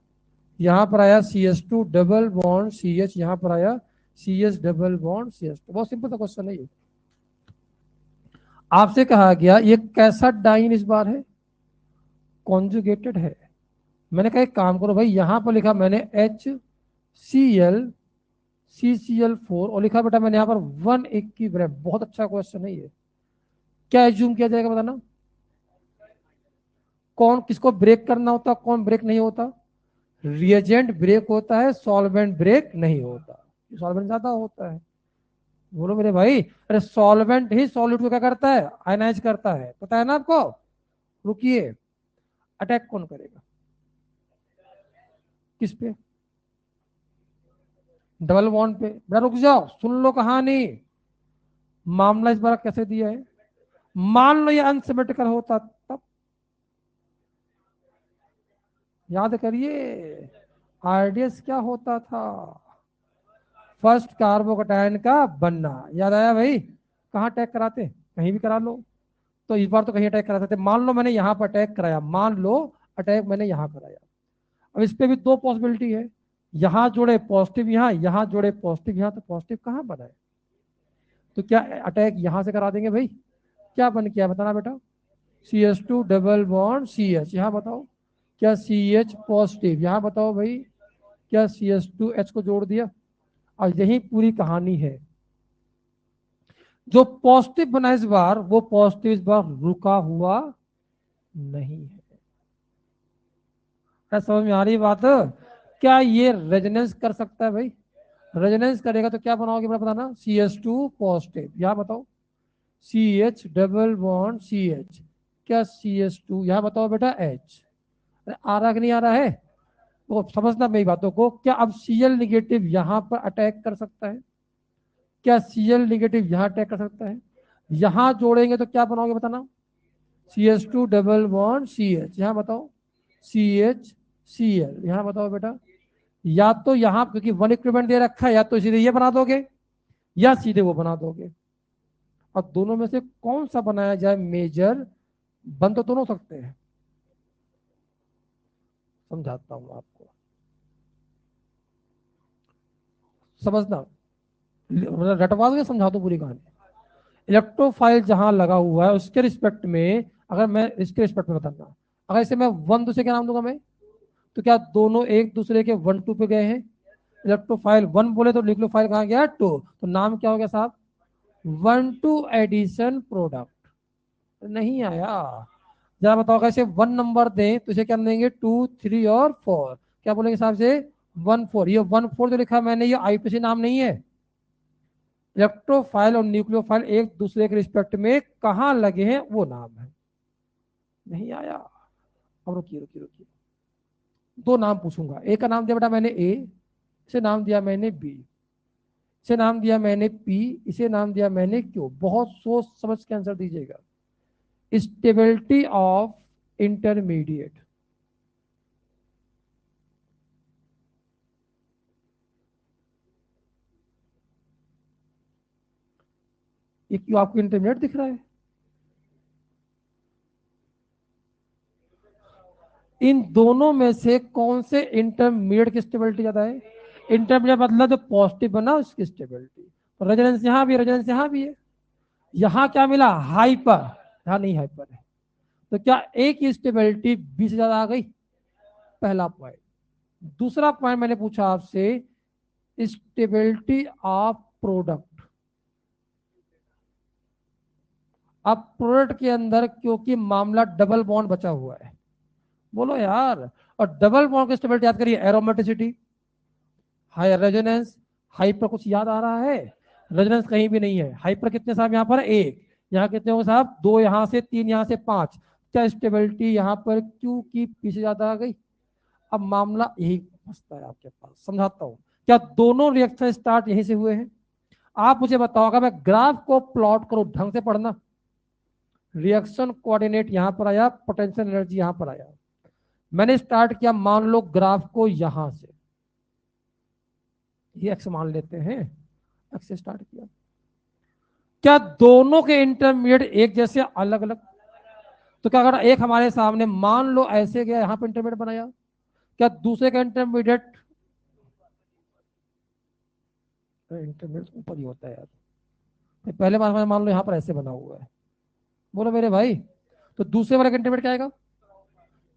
यहां पर आया CH2 डबल बॉन्ड CH, यहां पर आया CH डबल बॉन्ड CH। बहुत सिंपल सा क्वेश्चन है ये। आपसे कहा गया ये कैसा डाइन इस बार है, कॉन्जुगेटेड है। मैंने कहा एक काम करो भाई, यहां पर लिखा मैंने HCl CCl4 और लिखा बेटा मैंने यहां पर 1 इक्विवेलेंट। बहुत अच्छा क्वेश्चन है ये। क्या एज्यूम किया जाएगा बताना, कौन किसको ब्रेक करना होता, कौन ब्रेक नहीं होता? रिएजेंट ब्रेक होता है, सॉल्वेंट ब्रेक नहीं होता। सॉल्वेंट ज्यादा होता है। बोलो मेरे भाई, अरे सॉल्वेंट ही सॉलिड को क्या करता है, आयनाइज करता है, पता है ना आपको। रुकिए, अटैक कौन करेगा, किस पे? डबल बॉन्ड पे। बेटा रुक जाओ, सुन लो कहानी। मामला इस बार कैसे दिया है, मान लो ये अनसिमेट्रिकल होता तब, याद करिए आरडीएस क्या होता था, फर्स्ट कार्बोकैटायन का बनना। याद आया भाई, कहाँ अटैक कराते, कहीं भी करा लो। तो इस बार तो कहीं अटैक करा सकते। मान लो मैंने यहां पर अटैक कराया, मान लो अटैक मैंने यहां कराया। अब इस पे भी दो पॉसिबिलिटी है, यहां जोड़े पॉजिटिव, यहां जोड़े पॉजिटिव यहां, तो पॉजिटिव कहां बना है? तो क्या अटैक यहां से करा देंगे भाई? क्या बन गया बताना बेटा, CH2 डबल बॉन्ड CH। यहां बताओ क्या CH पॉजिटिव, यहां बताओ भाई क्या CH2H को जोड़ दिया। और यही पूरी कहानी है। जो पॉजिटिव बना इस बार, वो पॉजिटिव इस बार रुका हुआ नहीं है। क्या समझ में आ रही बात? क्या ये रेजोनेंस कर सकता है भाई? रेजोनेंस करेगा तो क्या बनाओगे बेटा बताना, CH2 पॉजिटिव। यहां बताओ CH डबल बॉन्ड CH, क्या CH2 यहां बताओ बेटा H। आ रहा कि नहीं आ रहा है? तो समझना मेरी बातों को। क्या अब Cl निगेटिव यहां पर अटैक कर सकता है? क्या Cl निगेटिव यहां अटैक कर सकता है? यहां जोड़ेंगे तो क्या बनाओगे बताना, CH2 डबल बॉन्ड CH। यहां बताओ CH Cl। यहां बताओ बेटा, या तो यहां क्योंकि वन इक्विवेलेंट दे रखा है, या तो सीधे ये बना दोगे या सीधे वो बना दोगे। अब दोनों में से कौन सा बनाया जाए मेजर, बन तो दोनों सकते हैं। समझाता हूं आपको, समझना, मतलब रटवा दोगे, समझा दो पूरी कहानी। इलेक्ट्रोफाइल जहां लगा हुआ है उसके रिस्पेक्ट में, अगर मैं इसके रिस्पेक्ट में बताना, अगर इसे मैं वन दूसरे के नाम दूंगा मैं, तो क्या दोनों एक दूसरे के 1 2 पे गए हैं? इलेक्ट्रोफाइल 1 बोले तो न्यूक्लियोफाइल कहाँ गया 2, तो नाम क्या हो गया साहब, 1 2 एडिशन प्रोडक्ट। नहीं आया। जरा बताओ, कैसे 1 नंबर दें तो इसे क्या देंगे, 2 3 और 4, क्या बोलेंगे साहब से, 1 4। ये 1 4 जो लिखा मैंने, ये आईपीसी नाम नहीं है। इलेक्ट्रोफाइल और न्यूक्लियोफाइल एक दूसरे के रिस्पेक्ट में कहां लगे हैं वो नाम है। नहीं आया। अब रुकिए रुकिए रुकिए, दो नाम पूछूंगा। एक का नाम दिया बेटा मैंने ए, इसे नाम दिया मैंने बी, इसे नाम दिया मैंने पी, इसे नाम दिया मैंने क्यू। बहुत सोच समझ के आंसर दीजिएगा। स्टेबिलिटी ऑफ इंटरमीडिएट, ये क्यों आपको इंटरमीडिएट दिख रहा है? इन दोनों में से कौन से इंटरमीडिएट की स्टेबिलिटी ज्यादा है? इंटरमीडिएट मतलब जो पॉजिटिव बना उसकी स्टेबिलिटी। रेजोनेंस यहां भी है, रेजोनेंस यहां भी है। यहां क्या मिला, हाइपर, यहां नहीं हाइपर है। तो क्या एक की स्टेबिलिटी 20 से ज्यादा आ गई? पहला पॉइंट। दूसरा पॉइंट मैंने पूछा आपसे, स्टेबिलिटी ऑफ प्रोडक्ट। अब प्रोडक्ट के अंदर क्योंकि मामला डबल बॉन्ड बचा हुआ है, बोलो यार, और डबल बॉन्ड की स्टेबिलिटी याद करिए, एरोमेटिसिटी, हाई रेजोनेंस, हाइपर कुछ याद आ रहा है? रेजोनेंस कहीं भी नहीं है। हाइपर कितने साहब यहाँ पर, एक, यहाँ कितने होंगे साहब, दो यहाँ से, तीन यहाँ से, पांच। क्या स्टेबिलिटी यहाँ पर क्यू की पीछे ज्यादा आ गई? अब मामला यही फंसता है आपके पास, समझाता हूं। क्या दोनों रिएक्शन स्टार्ट यहीं से हुए हैं? आप मुझे बताओ, अगर मैं ग्राफ को प्लॉट करूं, ढंग से पढ़ना, रिएक्शन कोऑर्डिनेट यहां पर आया, पोटेंशियल एनर्जी यहां पर आया, मैंने स्टार्ट किया मान लो ग्राफ को यहां से, ये एक्स मान लेते हैं, एक्स से स्टार्ट किया। क्या दोनों के इंटरमीडिएट एक जैसे अलग अलग? तो क्या अगर एक हमारे सामने मान लो ऐसे गया, यहां पर इंटरमीडिएट बनाया, क्या दूसरे का इंटरमीडिएट इंटरमीडिएट ऊपर ही होता है यार? तो पहले बार मान लो यहां पर ऐसे बना हुआ है, बोलो मेरे भाई, तो दूसरे वाले का इंटरमीडिएट क्या आएगा?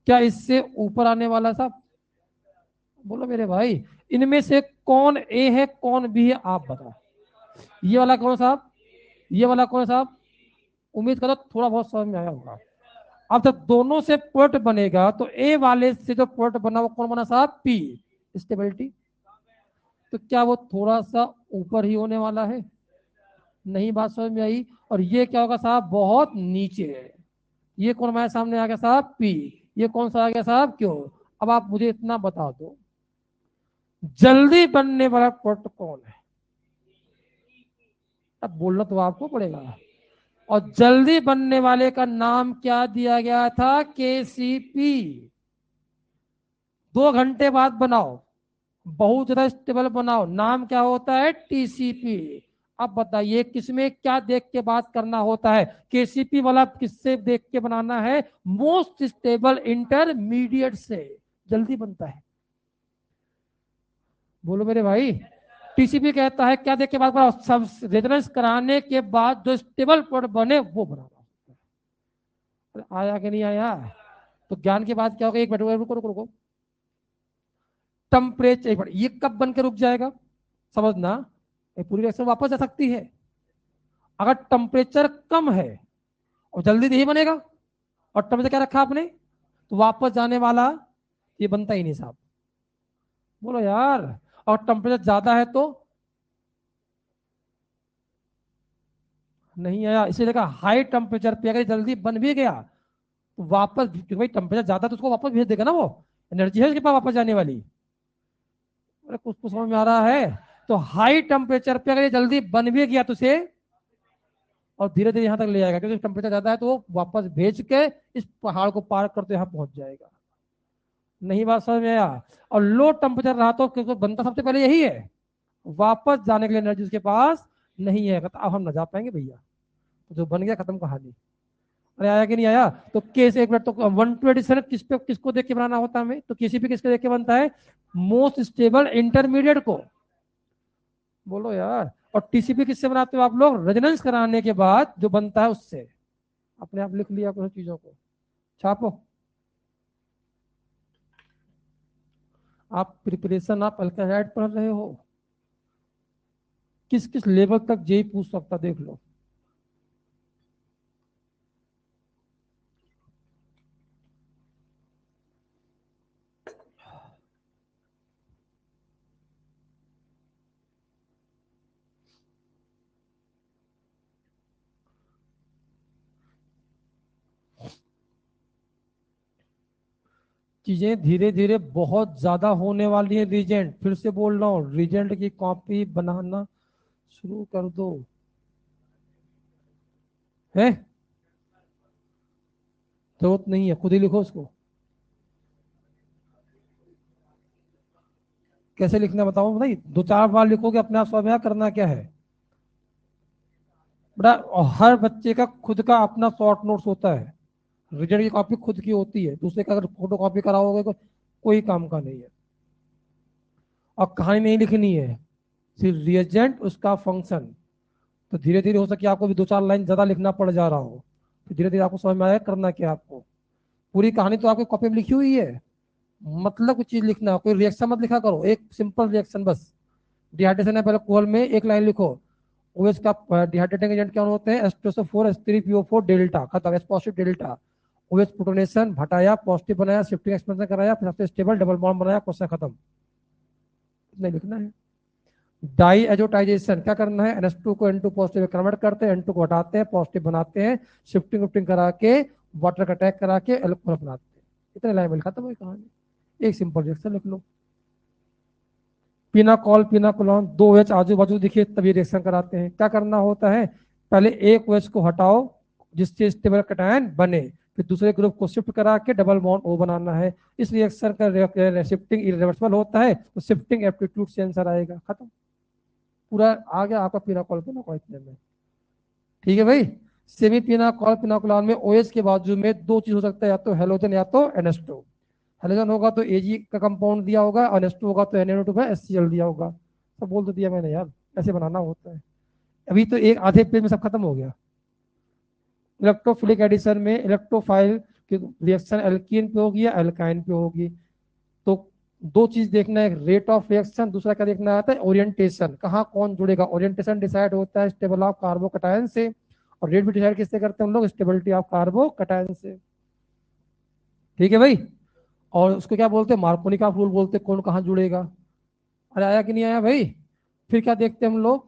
क्या इससे ऊपर आने वाला साहब? बोलो मेरे भाई, इनमें से कौन ए है कौन बी है आप बताओ। ये वाला कौन साहब? ये वाला कौन साहब? उम्मीद करो थोड़ा बहुत समझ में आया होगा। अब जब दोनों से पोर्ट बनेगा तो ए वाले से जो पोर्ट बना वो कौन बना साहब? P, stability. तो क्या वो थोड़ा सा ऊपर ही होने वाला है? नहीं, बात समझ में आई? और ये क्या होगा साहब? बहुत नीचे है। ये कौन हमारे सामने आ गया साहब? पी। ये कौन सा आ गया साहब? क्यों? अब आप मुझे इतना बता दो, जल्दी बनने वाला पोर्ट कौन है? अब बोलना तो आपको पड़ेगा। और जल्दी बनने वाले का नाम क्या दिया गया था? केसीपी। 2 घंटे बाद बनाओ, बहुत ज्यादा स्टेबल बनाओ, नाम क्या होता है? टीसीपी। अब बताइए किसमें क्या देख के बात करना होता है? केसीपी वाला किससे देख के बनाना है? मोस्ट स्टेबल इंटरमीडिएट से जल्दी बनता है। बोलो मेरे भाई, टीसीपी कहता है क्या देख के बात बनाओ? सब रेजोनेंस कराने के बाद जो स्टेबल प्रोड बने वो बनाना। आया कि नहीं आया? तो ज्ञान के बाद क्या होगा? एक मिनट रुको रुको रुको। टेम्परेचर, एक मिनट, ये कब बन के रुक जाएगा? समझना, ये पूरी रिएक्शन वापस जा सकती है। अगर टेम्परेचर कम है और जल्दी नहीं बनेगा, और टेम्परेचर क्या रखा आपने, तो वापस जाने वाला, ये बनता ही नहीं साहब। बोलो यार। और टेम्परेचर ज्यादा है तो नहीं आया, इसीलिए कहा हाई टेम्परेचर पे अगर जल्दी बन भी गया तो वापस, क्योंकि भाई टेम्परेचर ज्यादा तो उसको वापस भेज देगा ना, वो एनर्जी है उसके पास वापस जाने वाली। अरे कुछ कुछ समझ में आ रहा है? तो हाई टेम्परेचर पे अगर ये जल्दी बन भी गया तो उसे और धीरे धीरे यहां तक ले जाएगा, क्योंकि टेम्परेचर ज्यादा है तो वो वापस भेज के इस पहाड़ को पार करते यहां पहुंच जाएगा। नहीं, बात समझ में आया? और लो टेम्परेचर रहा तो क्योंकि बनता सबसे पहले यही है, वापस जाने के लिए एनर्जी उसके पास नहीं है, तो अब हम ना जा पाएंगे भैया, तो जो बन गया खत्म कहानी। अरे आया कि नहीं आया? तो केस एक मिनट, तो 127 किस पे किसको देख के बनाना होता है हमें? तो किसी भी किसको देख के बनता है? मोस्ट स्टेबल इंटरमीडिएट को। बोलो यार। और टीसीपी किससे बनाते हो आप लोग? रेजोनेंस कराने के बाद जो बनता है उससे। अपने आप लिख लिया कुछ चीजों को, छापो। आप प्रिपरेशन, आप अल्काहाइड पढ़ रहे हो, किस किस लेवल तक जेई पूछ सकता देख लो। चीजें धीरे धीरे बहुत ज्यादा होने वाली है। रीजेंट, फिर से बोल रहा हूँ, रीजेंट की कॉपी बनाना शुरू कर दो। है, जरूरत नहीं है, खुद ही लिखो उसको। कैसे लिखना बताओ भाई, 2-4 बार लिखोगे अपने आप समझ में आएगा करना क्या है। बड़ा, और हर बच्चे का खुद का अपना शॉर्ट नोट्स होता है। रीजन की कॉपी खुद की होती है, दूसरे का अगर फोटो कॉपी कराओगे तो कोई काम का नहीं है। और कहानी नहीं लिखनी है, सिर्फ रिएजेंट उसका फंक्शन। तो धीरे धीरे हो सके आपको भी 2-4 लाइन ज्यादा लिखना पड़ जा रहा हो, तो धीरे धीरे आपको समझ में आएगा करना क्या है आपको। पूरी कहानी तो आपकी कॉपी में लिखी हुई है, मतलब कुछ चीज लिखना, कोई रिएक्शन मत लिखा करो, एक सिंपल रिएक्शन बस। डिहाइड्रेशन है, पहले कोल में एक लाइन लिखो। ओएच का डिहाइड्रेटिंग एजेंट क्या होते हैं? H2SO4 H3PO4 डेल्टा, खत्म, H positive delta. OH protonation हटाया, पॉजिटिव बनाया, शिफ्टिंग एक्सपेंशन कराया, फिर सबसे स्टेबल डबल बॉन्ड बनाया, क्वेश्चन खत्म। इतना लिखना है। डाई एजोटाइजेशन क्या करना है? NH2 को N2 पॉजिटिव कन्वर्ट करते हैं, N2 को हटाते हैं, पॉजिटिव बनाते हैं, शिफ्टिंग विफ्टिंग करा के वाटर का अटैक करा के इलेक्ट्रॉन बनाते हैं। इतने लाइन में खत्म हुई कहानी, एक सिंपल रिएक्शन लिख लो। पिनाकॉल पिनाकोलॉन, 2 OH आजू बाजू दिखे तभी रिएक्शन कराते हैं। क्या करना होता है? पहले एक OH को हटाओ जिससे स्टेबल कैटायन बने, फिर दूसरे ग्रुप को शिफ्ट करा के डबल बॉन्ड O बनाना है। इस रिएक्शन का शिफ्टिंग इरिवर्सिबल होता है, तो शिफ्टिंग एप्टीट्यूड से आंसर आएगा, खत्म। पूरा आ गया आपका पिनाकॉल पिनाकॉल इतने में। ठीक है भाई। सेमीपिनाकॉल पिनाकोलान में OH के बाजू में दो चीज हो सकता है, या तो हेलोजन या तो NH2। हेलोजन होगा तो Ag का कंपाउंड दिया होगा, और NH2 होगा तो NaO2/HCl दिया होगा। सब बोल तो दिया मैंने यार, ऐसे बनाना होता है। अभी तो एक आधे पेज में सब खत्म हो गया। इलेक्ट्रोफिलिक एडिशन में इलेक्ट्रोफाइल की रिएक्शन एल्कीन पे होगी या एल्काइन पे होगी। तो दो चीज देखना है, रेट ऑफ रिएक्शन, दूसरा क्या देखना आता है, ओरिएंटेशन, कहाँ कौन जुड़ेगा। ओरिएंटेशन डिसाइड होता है स्टेबल ऑफ कार्बोकटायन से, और रेट भी डिसाइड किससे करते हैं हम लोग, स्टेबिलिटी ऑफ कार्बोकटायन से। ठीक है भाई। और उसको क्या बोलते हैं, मार्कोनी का रूल बोलते हैं, कौन कहाँ जुड़ेगा। अरे आया कि नहीं आया भाई। फिर क्या देखते हैं हम लोग,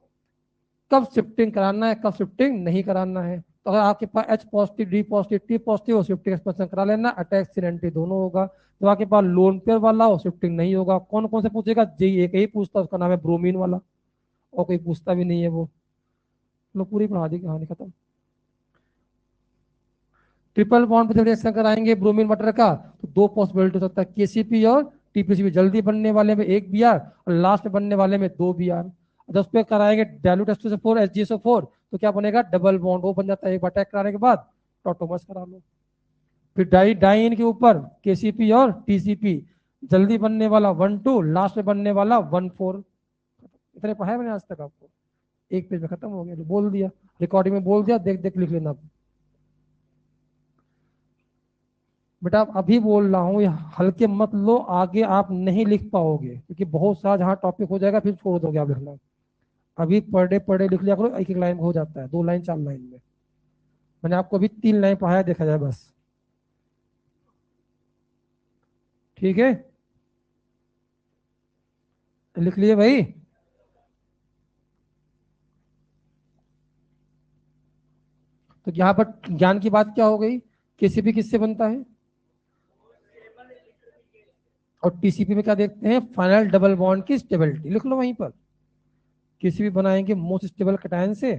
कब शिफ्टिंग कराना है, कब शिफ्टिंग नहीं कराना है। तो अगर आपके पास H positive, D positive, T positive हो, शिफ्टिंग एक्सप्रेशन करा लेना, अटैक सिन एंटी दोनों होगा। तो आपके पास लोन पेयर वाला हो, शिफ्टिंग नहीं होगा। कौन कौन से पूछेगा, जी एक ही पूछता है, उसका नाम है ब्रोमीन वाला, और कोई पूछता भी नहीं है वो। लोग पूरी पढ़ा दी, कहानी खत्म। ट्रिपल बॉन्ड पे जब रिएक्शन कराएंगे ब्रोमीन वाटर का, तो दो पॉसिबिलिटी हो सकता है, KCP और TPCP। जल्दी बनने वाले में एक Br, और लास्ट में बनने वाले में दो Br। जब उस पर कराएंगे डायल्यूट H2SO4 HgSO4, तो क्या बनेगा, डबल बॉन्ड वो बन जाता है। एक बार अटैक कराने के बाद टॉटोमस करा लो। फिर डाइन के ऊपर KCP और TCP, जल्दी बनने वाला 1 2, लास्ट में बनने वाला 1 4। इतने पढ़ाया मैंने आज तक आपको, एक पेज में खत्म हो गया, बोल दिया रिकॉर्डिंग में, बोल दिया, देख देख लिख लेना। बेटा आप अभी बोल रहा हूँ, हल्के मत लो, आगे आप नहीं लिख पाओगे, क्योंकि बहुत सारा जहाँ टॉपिक हो जाएगा फिर छोड़ दोगे आप लिखना। अभी पढ़े पढ़े लिख लिया करो, एक एक लाइन में हो जाता है, 2 लाइन 4 लाइन में। मैंने आपको अभी 3 लाइन पढ़ाया, देखा जाए बस। ठीक है, लिख लिए भाई। तो यहाँ पर ज्ञान की बात क्या हो गई, KCP किससे बनता है, और TCP में क्या देखते हैं, फाइनल डबल बॉन्ड की स्टेबिलिटी। लिख लो वहीं पर, KCP बनाएंगे मोस्ट स्टेबल कटायन से,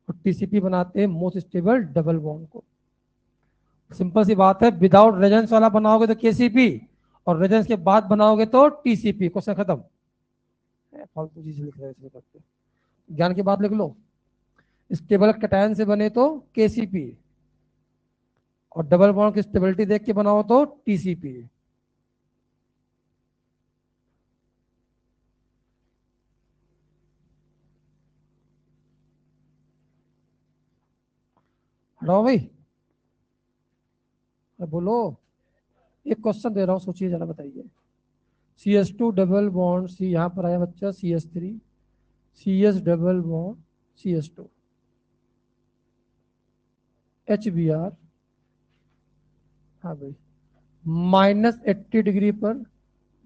और TCP बनाते हैं मोस्ट स्टेबल डबल बॉन्ड को। सिंपल सी बात है, विदाउट रेजेंस वाला बनाओगे तो KCP, और रेजेंस के बाद बनाओगे तो TCP। क्वेश्चन खत्म। फालतू चीज लिख रहे हैं इसमें करते, ज्ञान की बात लिख लो। स्टेबल कटायन से बने तो KCP, और डबल बॉन्ड की स्टेबिलिटी देख के बनाओ तो TCP। हटाओ भाई, बोलो। एक क्वेश्चन दे रहा हूँ, सोचिए जरा, बताइए। CH2 डबल बॉन्ड सी, यहाँ पर आया बच्चा CH3, CS double bond CH2, HBr। हाँ भाई, -80 डिग्री पर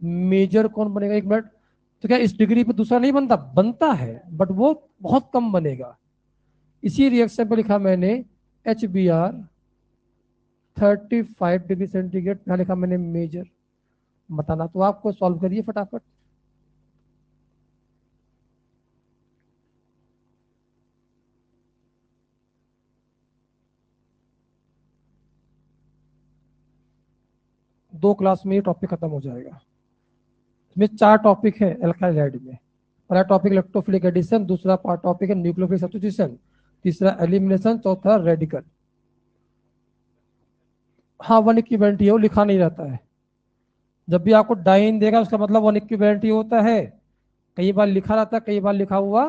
मेजर कौन बनेगा, 1 मिनट। तो क्या इस डिग्री पे दूसरा नहीं बनता, बनता है, बट वो बहुत कम बनेगा। इसी रिएक्शन पे लिखा मैंने HBr 35 डिग्री सेंटीग्रेड, यहाँ लिखा मैंने मेजर। बताना तो आपको, सॉल्व करिए फटाफट। दो क्लास में ये टॉपिक खत्म हो जाएगा। इसमें 4 टॉपिक है एल्काइल हाइड में। पहला टॉपिक इलेक्ट्रोफिलिक एडिशन, दूसरा पार्ट टॉपिक है न्यूक्लियोफिलिक सब्स्टिट्यूशन, तीसरा एलिमिनेशन, चौथा रेडिकल। हाँ, वन इक्विवेलेंट ही है, वो लिखा नहीं रहता है। जब भी आपको डाइन देगा उसका मतलब वन इक्विवेलेंट ही होता है। कई बार लिखा रहता है, कई बार लिखा हुआ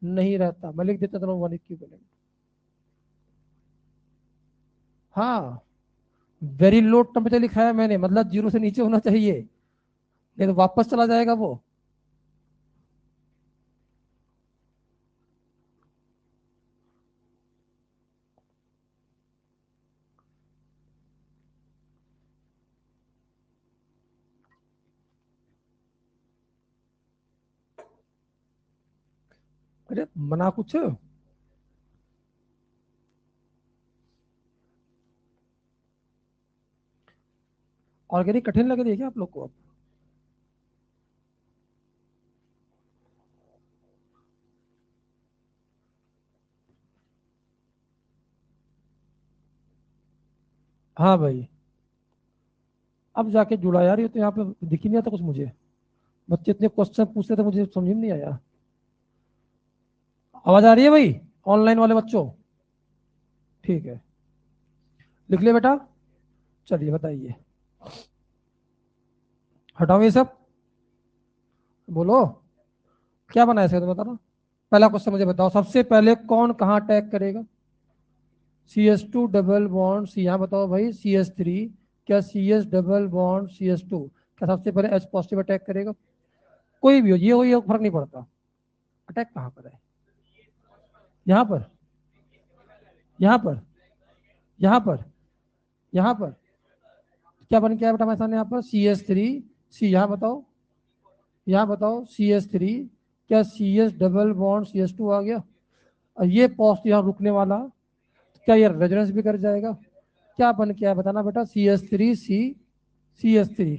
नहीं रहता। मैं लिख देता था वन इक्विवेलेंट। हाँ, वेरी लो टेम्परेचर लिखा है मैंने, मतलब 0 से नीचे होना चाहिए, नहीं तो वापस चला जाएगा वो। अरे मना कुछ, ऑर्गेनिक कठिन लग रही है क्या आप लोग को अब। हाँ भाई, अब जाके जुड़ा यार, ये तो यहाँ पे दिख ही नहीं आता कुछ मुझे। बच्चे इतने क्वेश्चन पूछते थे, मुझे समझ में नहीं आया। आवाज आ रही है भाई ऑनलाइन वाले बच्चों? ठीक है, लिख लिया बेटा। चलिए बताइए, हटाओ ये सब, बोलो क्या बना है इसका, तो बताना। पहला क्वेश्चन मुझे बताओ, सबसे पहले कौन कहाँ अटैक करेगा? CS2 डबल बॉन्ड सी, यहाँ बताओ भाई CS3, क्या CS डबल बॉन्ड CS2 क्या सबसे पहले H पॉजिटिव अटैक करेगा? कोई भी हो, ये हो ये फर्क नहीं पड़ता, अटैक कहाँ पर है? यहाँ पर, यहाँ पर, यहाँ पर, यहाँ पर, क्या बन गया बेटा हमारे सामने यहाँ पर CS3 सी, यहाँ बताओ, यहाँ बताओ CS3, क्या CS डबल बॉन्ड CS2 आ गया? और ये पॉजिटिव यहाँ रुकने वाला, क्या ये रेजोनेंस भी कर जाएगा? क्या बन गया बताना बेटा, CS3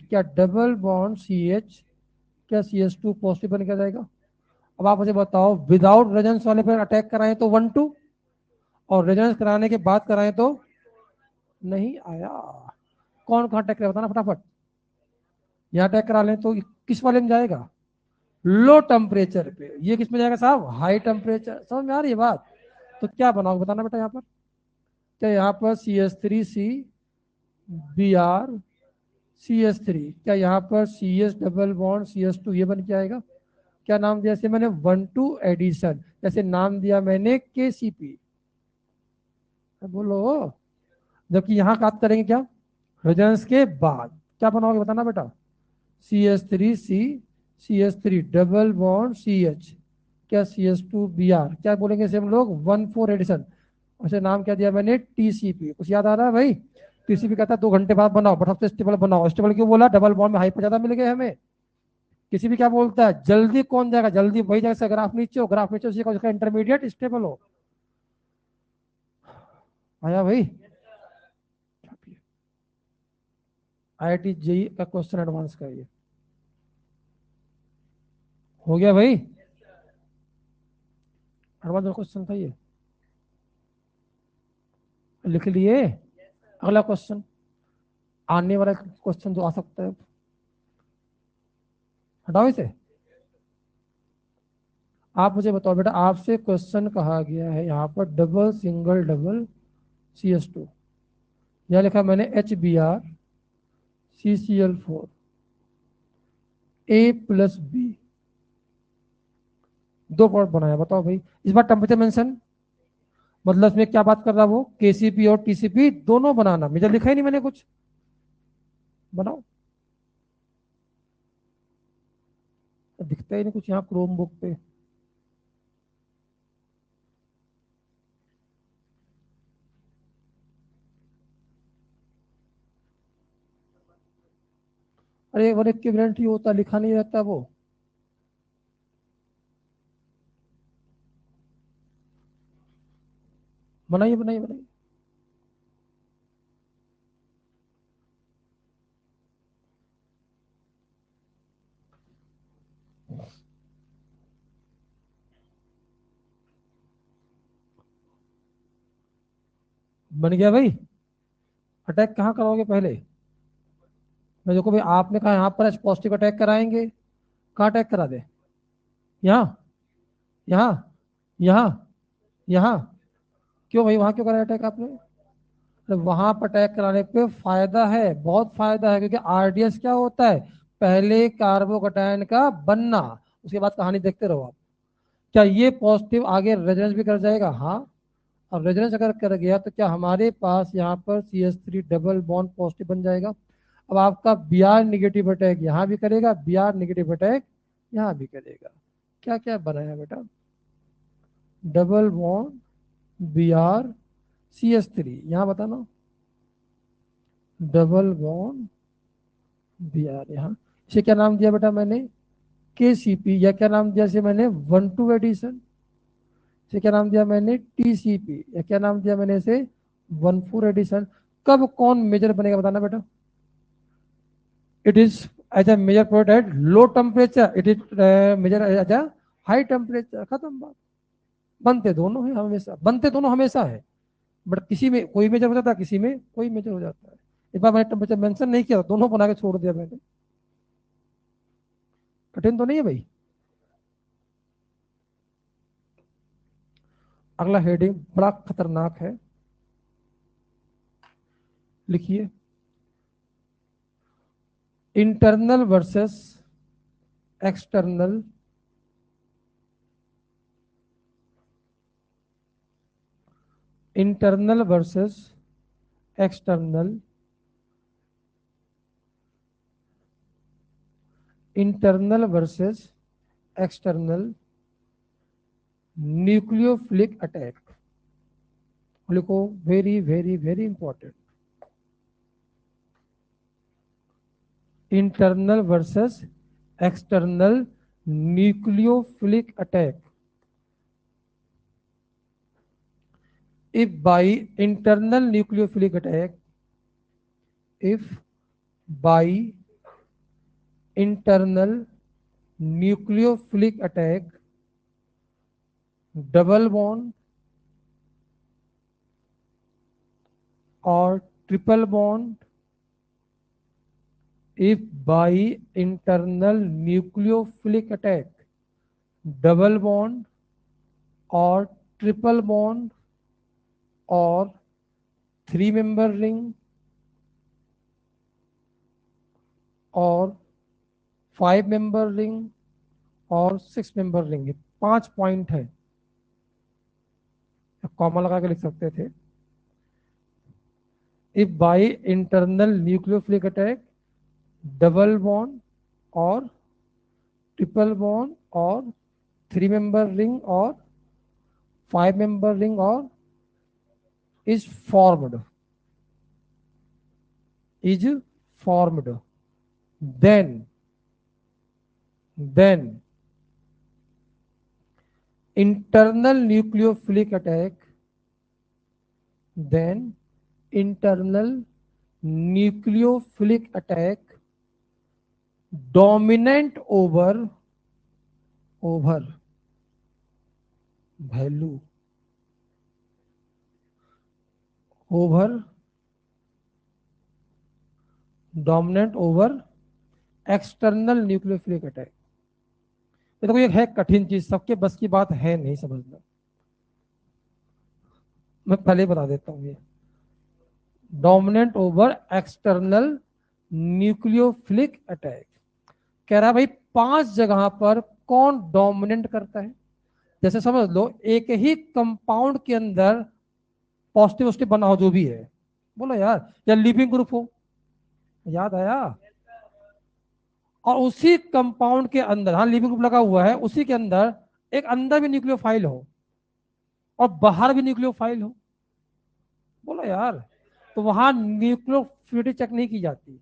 क्या डबल बॉन्ड CH, क्या CS2 पॉजिटिव बन के जाएगा? अब आप मुझे बताओ, विदाउट रेजोनेंस वाले पर अटैक कराएं तो 1 2, और रेजोनेंस कराने के बाद कराएं तो नहीं आया। कौन कहाँ अटैक करेगा बताना फटाफट। यहाँ अटैक करा लें तो किस वाले में जाएगा? लो टेम्परेचर पे। ये किस में जाएगा साहब? High temperature. समझ में आ रही है बात? तो क्या बनाओगे बताना बेटा यहाँ पर, क्या यहाँ पर CS3CBr CS3, क्या यहाँ पर CS डबल बॉन्ड CS2 ये बन के आएगा? क्या नाम दिया जैसे मैंने 1 2 एडिशन, जैसे नाम दिया मैंने KCP, बोलो। जबकि यहाँ बात करेंगे क्या, रेजोनेंस के बाद। क्या बनाओगे बताना बेटा, CS3C CS3 double bond CH, क्या CS2Br, क्या बोलेंगे इसे हम लोग 1 4 एडिशन। उसे नाम क्या दिया मैंने, TCP। कुछ याद आ रहा है भाई? TCP कहता है 2 घंटे बाद बनाओ, बट सबसे स्टेबल बनाओ। स्टेबल क्यों बोला? डबल बॉन्ड में हाइपर ज्यादा मिल गए हमें। किसी भी क्या बोलता है, जल्दी कौन जाएगा? जल्दी वही जाएगा ग्राफ नीचे हो, ग्राफ नीचे उसका इंटरमीडिएट स्टेबल हो। आया भाई? IIT JEE का क्वेश्चन एडवांस का ये हो गया भाई, एडवांस क्वेश्चन था ये, लिख लिए। अगला क्वेश्चन, आने वाला क्वेश्चन जो आ सकता है, हटाओ इसे। आप मुझे बताओ बेटा, आपसे क्वेश्चन कहा गया है यहाँ पर डबल सिंगल डबल CS2, यह लिखा मैंने HBr CCl4 A+B, 2 पॉइंट बनाया। बताओ भाई, इस बार टेम्परेचर मेंशन, मतलब इसमें क्या बात कर रहा वो, KCP और TCP दोनों बनाना। मुझे लिखा ही नहीं मैंने कुछ, बनाओ। दिखता ही नहीं कुछ यहाँ क्रोम बुक पे। अरे वन इक्विवेलेंट ही होता, लिखा नहीं रहता वो। बनाइए बनाइए बनाइए। बन गया भाई। अटैक कहाँ कराओगे पहले? मैं देखो भाई, आपने कहा यहाँ पर पॉजिटिव अटैक कराएंगे, कहाँ अटैक करा दे? यहाँ, यहाँ, यहाँ, यहाँ। क्यों भाई वहां क्यों करा अटैक आपने? तो वहां पर अटैक कराने पे फायदा है, बहुत फायदा है, क्योंकि RDS क्या होता है, पहले कार्बोकैटायन का बनना, उसके बाद कहानी देखते रहो आप। क्या ये पॉजिटिव आगे रेजोनेंस भी कर जाएगा? हाँ। अब रेजोनेंस अगर कर गया तो क्या हमारे पास यहाँ पर CS3 डबल बॉन्ड पॉजिटिव बन जाएगा? अब आपका Br निगेटिव अटैक यहाँ भी करेगा, Br निगेटिव अटैक यहाँ भी करेगा। क्या क्या बनाया बेटा, डबल बॉन्ड Br CS3, यहाँ बताना, डबल बॉन्ड Br यहाँ। इसे क्या नाम दिया बेटा मैंने, KCP, या क्या नाम दिया इसे मैंने, 1 2 एडिशन। इसे क्या नाम दिया मैंने, TCP, या क्या नाम दिया मैंने इसे, 1 4 एडिशन। कब कौन मेजर बनेगा बताना बेटा? It is as a major product at low temperature, it is major as a high temperature. खत्म बात। बनते दोनों है हमेशा, बनते दोनों हमेशा है, बट किसी में कोई मेजर हो जाता है, किसी में कोई मेजर हो जाता है। इस बार मैंने टेम्परेचर मेंशन नहीं किया, दोनों बना के छोड़ दिया मैंने। कठिन तो नहीं है भाई? अगला हेडिंग बड़ा खतरनाक है, लिखिए internal versus external internal versus external internal versus external nucleophilic attack. लिखो, very very very important. Internal versus external nucleophilic attack. if by internal nucleophilic attack if by internal nucleophilic attack double bond or triple bond if by internal nucleophilic attack double bond or triple bond or 3-member ring और 5-member ring और 6-member ring। 5 पॉइंट है, कॉमा लगा के लिख सकते थे। If by internal nucleophilic attack double bond और ट्रिपल बॉन्ड और 3-member रिंग और 5-member रिंग और is formed then internal nucleophilic attack dominant over value dominant over external nucleophilic attack. ये तो कोई है कठिन चीज, सबके बस की बात है नहीं समझना, मैं पहले बता देता हूं। ये dominant over external nucleophilic attack कह रहा है भाई 5 जगह पर कौन डोमिनेंट करता है। जैसे समझ लो एक ही कंपाउंड के अंदर पॉजिटिव बना हो, जो भी है, बोलो यार, या लिविंग ग्रुप हो, याद आया, और उसी कंपाउंड के अंदर, हाँ लिविंग ग्रुप लगा हुआ है, उसी के अंदर एक अंदर भी न्यूक्लियोफाइल हो और बाहर भी न्यूक्लियोफाइल हो, बोलो यार, तो वहां न्यूक्लियोफिलिटी चेक नहीं की जाती,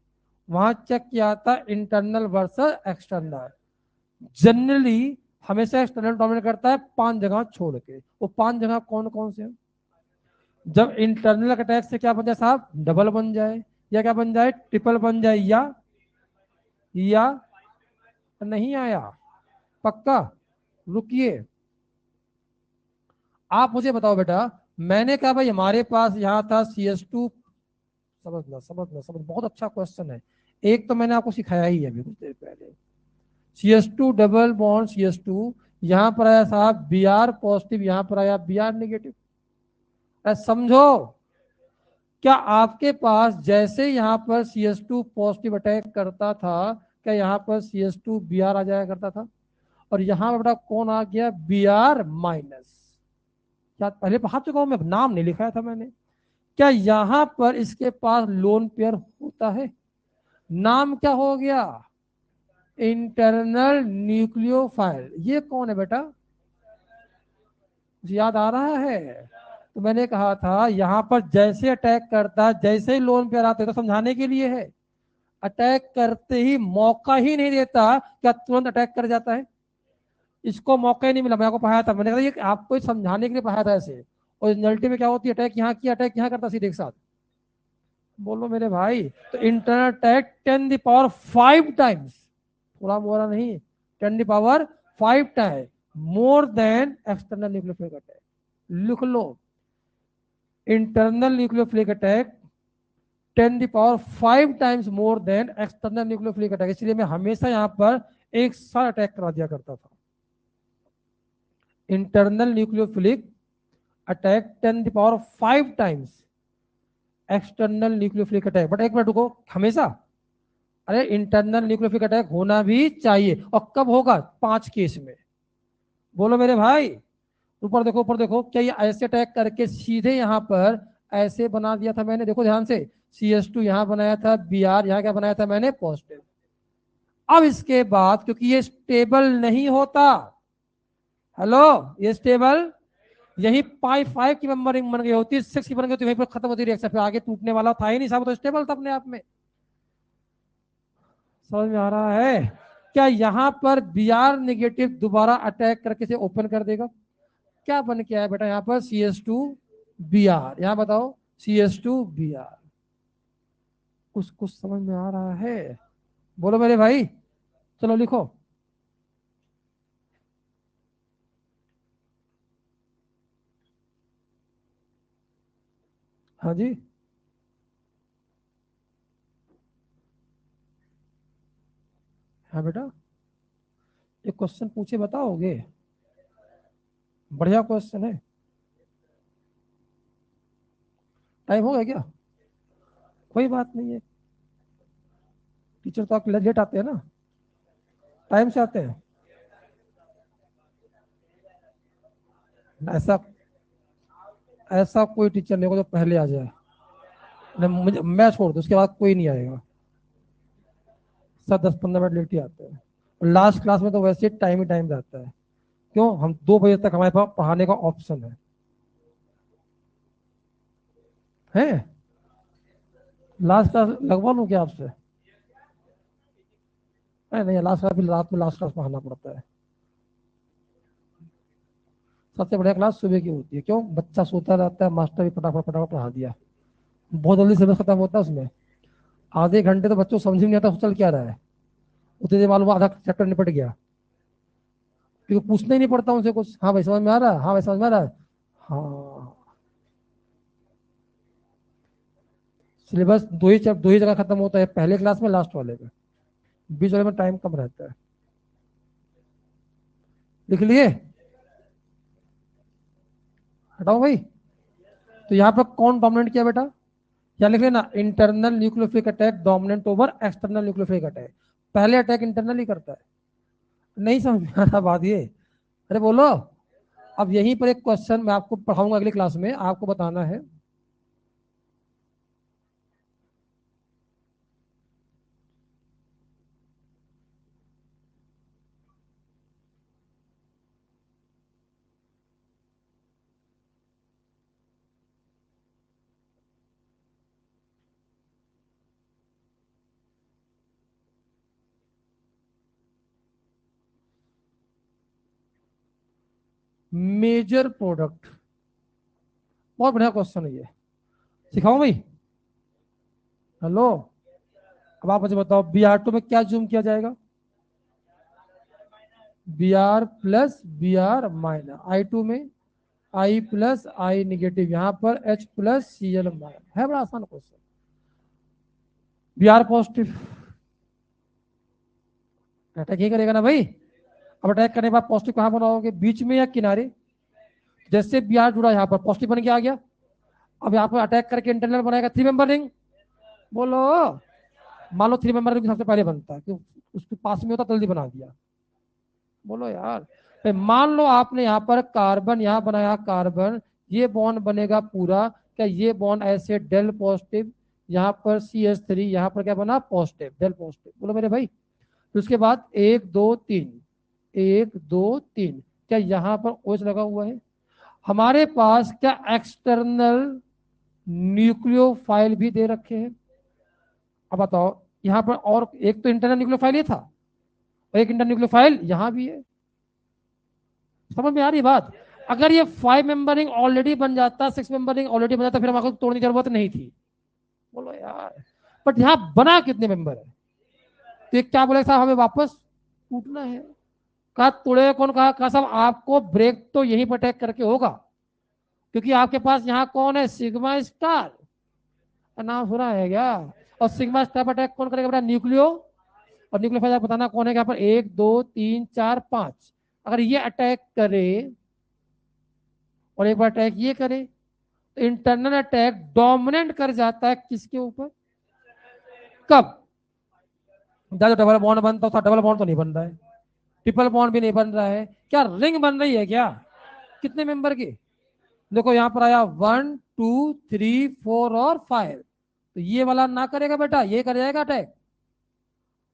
वहां चेक किया जाता इंटरनल वर्सेस एक्सटर्नल। जनरली हमेशा एक्सटर्नल डोमिनेट करता है 5 जगह छोड़ के। वो 5 जगह कौन कौन से हैं? जब इंटरनल अटैक से क्या बन जाए साहब, डबल बन जाए, या क्या बन जाए, ट्रिपल बन जाए, या नहीं आया, पक्का, रुकिए, आप मुझे बताओ बेटा। मैंने कहा भाई हमारे पास यहाँ था CS2, समझ, बहुत अच्छा क्वेश्चन है। एक तो मैंने आपको सिखाया ही है अभी कुछ देर पहले, CS2 डबल बॉन्ड CS2, यहां पर आया साहब Br पॉजिटिव, यहां पर आया Br नेगेटिव। समझो, क्या आपके पास जैसे यहां पर CS2 पॉजिटिव अटैक करता था, क्या यहां पर CS2 Br आ जाया करता था? और यहां पर बेटा कौन आ गया, Br माइनस। क्या पहले पढ़ा चुका हूं मैं, नाम नहीं लिखाया था मैंने। क्या यहां पर इसके पास लोन पेयर होता है? नाम क्या हो गया, इंटरनल न्यूक्लियोफाइल। ये कौन है बेटा, याद आ रहा है? तो मैंने कहा था यहां पर जैसे अटैक करता, जैसे ही लोन पेयर आते, तो समझाने के लिए है, अटैक करते ही मौका ही नहीं देता, क्या तुरंत अटैक कर जाता है? इसको मौका ही नहीं मिला। मैं आपको पढ़ाया था, मैंने कहा ये आपको समझाने के लिए पढ़ाया था ऐसे। और रिजल्टी में क्या होती है, अटैक यहाँ किया, अटैक यहाँ करता, सीधे एक साथ, बोलो मेरे भाई। तो इंटरनल अटैक 10⁵ टाइम्स, थोड़ा मोड़ा नहीं, 10⁵ time more than external nucleophilic attack. लिख लो, internal nucleophilic attack 10⁵ times more than external nucleophilic attack. इसलिए मैं हमेशा यहां पर एक साथ अटैक करा दिया करता था। Internal nucleophilic attack 10⁵ times external nucleophilic attack. But एक मिनट रुको, हमेशा? अरे इंटरनल न्यूक्लियोफिलिक अटैक होना भी चाहिए। और कब होगा? 5 केस में। बोलो मेरे भाई, ऊपर देखो, ऊपर देखो, क्या ये ऐसे अटैक करके सीधे यहाँ पर ऐसे बना दिया था मैंने? देखो ध्यान से, CS2 यहाँ बनाया था, Br यहाँ क्या बनाया था मैंने? पॉजिटिव। अब इसके बाद क्योंकि ये स्टेबल नहीं होता, हेलो, ये स्टेबल, यही 5 की मेंबरिंग बन गई होती, 6 की बन गई होती, वहीं पर खत्म होती रिएक्शन, फिर आगे टूटने वाला था ही नहीं साहब, तो स्टेबल था अपने आप में। समझ में आ रहा है? क्या यहाँ पर Br नेगेटिव दोबारा अटैक करके से ओपन कर देगा? क्या बन के आया बेटा यहाँ पर? CS2Br। यहाँ बताओ, CS2Br। कुछ कुछ समझ में आ रहा है? बोलो मेरे भाई, चलो लिखो। हाँ जी, हाँ बेटा, एक क्वेश्चन पूछे बताओगे? बढ़िया क्वेश्चन है। टाइम हो गया क्या? कोई बात नहीं है, टीचर तो आपके लेट आते हैं ना, टाइम से आते हैं। ऐसा ऐसा कोई टीचर नहीं होगा जो पहले आ जाए। मुझे, मैं छोड़ दूँ, उसके बाद कोई नहीं आएगा। सब 10-15 मिनट लेट ही आते हैं। लास्ट क्लास में तो वैसे टाइम ही टाइम रहता है। क्यों? हम 2 बजे तक हमारे पास पढ़ाने का ऑप्शन है। लास्ट क्लास लगवा लूँ क्या आपसे? नहीं नहीं, लास्ट क्लास भी रात में लास्ट क्लास पढ़ाना पड़ता है। सबसे बढ़िया क्लास सुबह की होती है। क्यों? बच्चा सोता रहता है, मास्टर भी फटाफट फटाफट पढ़ा दिया, बहुत जल्दी सिलेबस खत्म होता है उसमें। आधे घंटे तो बच्चों को समझ में नहीं आता चल क्या रहा है, उतने देर मालूम आधा चैप्टर निपट गया, क्योंकि पूछना ही नहीं पड़ता उनसे कुछ। हाँ भाई समझ में आ रहा है, हाँ भाई समझ में आ रहा है। हाँ, सिलेबस दो ही जगह खत्म होता है, पहले क्लास में, लास्ट वाले में। बीच वाले में टाइम कम रहता है। लिख लिए? हटाओ भाई। तो यहाँ पर कौन डोमिनेट किया बेटा? क्या लिख लेना? Internal nucleophilic attack dominant over external nucleophilic attack. पहले अटैक इंटरनल ही करता है। नहीं समझ में आ रहा बात ये? अरे बोलो। अब यहीं पर एक क्वेश्चन मैं आपको पढ़ाऊंगा अगली क्लास में, आपको बताना है। मेजर प्रोडक्ट, बहुत बढ़िया क्वेश्चन है ये, सिखाओ भाई। हेलो, अब आप मुझे बताओ, Br2 में क्या जूम किया जाएगा? Br plus Br minus, I2 में I प्लस I निगेटिव, यहाँ पर H प्लस Cl माइनस। है बड़ा आसान क्वेश्चन। Br पॉजिटिव अटैक ही करेगा ना भाई। अब अटैक करने के बाद पॉजिटिव कहाँ बनाओगे? बीच में या किनारे? जैसे Br जुड़ा यहाँ पर पॉजिटिव बन के आ गया। अब यहाँ पर अटैक करके इंटरनल बनाएगा 3 मेंबर रिंग। बोलो। मान लो 3 मेंबर रिंग सबसे पहले बनता है, क्यों? उसके पास में होता जल्दी बना दिया। बोलो यार। फिर मान लो आपने यहाँ पर कार्बन यहाँ बनाया, कार्बन, ये बॉन्ड बनेगा पूरा। क्या ये बॉन्ड ऐसे डेल पॉजिटिव, यहाँ पर CH3, यहाँ पर क्या बना? पॉजिटिव, डेल पॉजिटिव। बोलो मेरे भाई। फिर उसके बाद 1 2 3, 1 2 3, क्या यहाँ पर OH लगा हुआ है? हमारे पास क्या एक्सटर्नल न्यूक्लियोफाइल भी दे रखे हैं? अब बताओ, यहाँ पर और एक तो इंटरनल न्यूक्लियोफाइल ये था, और एक इंटरनल न्यूक्लियोफाइल यहाँ भी है। समझ में आ रही बात? अगर ये 5 मेंबरिंग ऑलरेडी बन जाता, 6 मेंबरिंग ऑलरेडी बन जाता, फिर हमारे को तोड़ने की जरूरत नहीं थी। बोलो यार। बट यहाँ बना कितने मेंबर है? तो ये क्या बोले साहब, हमें वापस टूटना है। कहा तोड़े कौन? कहा साहब आपको ब्रेक तो यहीं पर अटैक करके होगा, क्योंकि आपके पास यहाँ कौन है? सिग्मा स्टार, नाम सुना है क्या? और सिग्मा स्टार पर अटैक कौन करेगा बेटा? न्यूक्लियो। और न्यूक्लियोफाइल बताना कौन है यहाँ पर? 1 2 3 4 5। अगर ये अटैक करे और एक बार अटैक ये करे तो इंटरनल अटैक डोमिनेट कर जाता है किसके ऊपर? कब? जब डबल बॉन्ड बनता था, डबल बॉन्ड तो नहीं बन रहा है, ट्रिपल बॉन्ड भी नहीं बन रहा है, क्या रिंग बन रही है क्या? कितने मेंबर की? देखो यहां पर आया 1 2 3 4 और 5, तो ये वाला ना करेगा बेटा, ये कर जाएगा अटैक।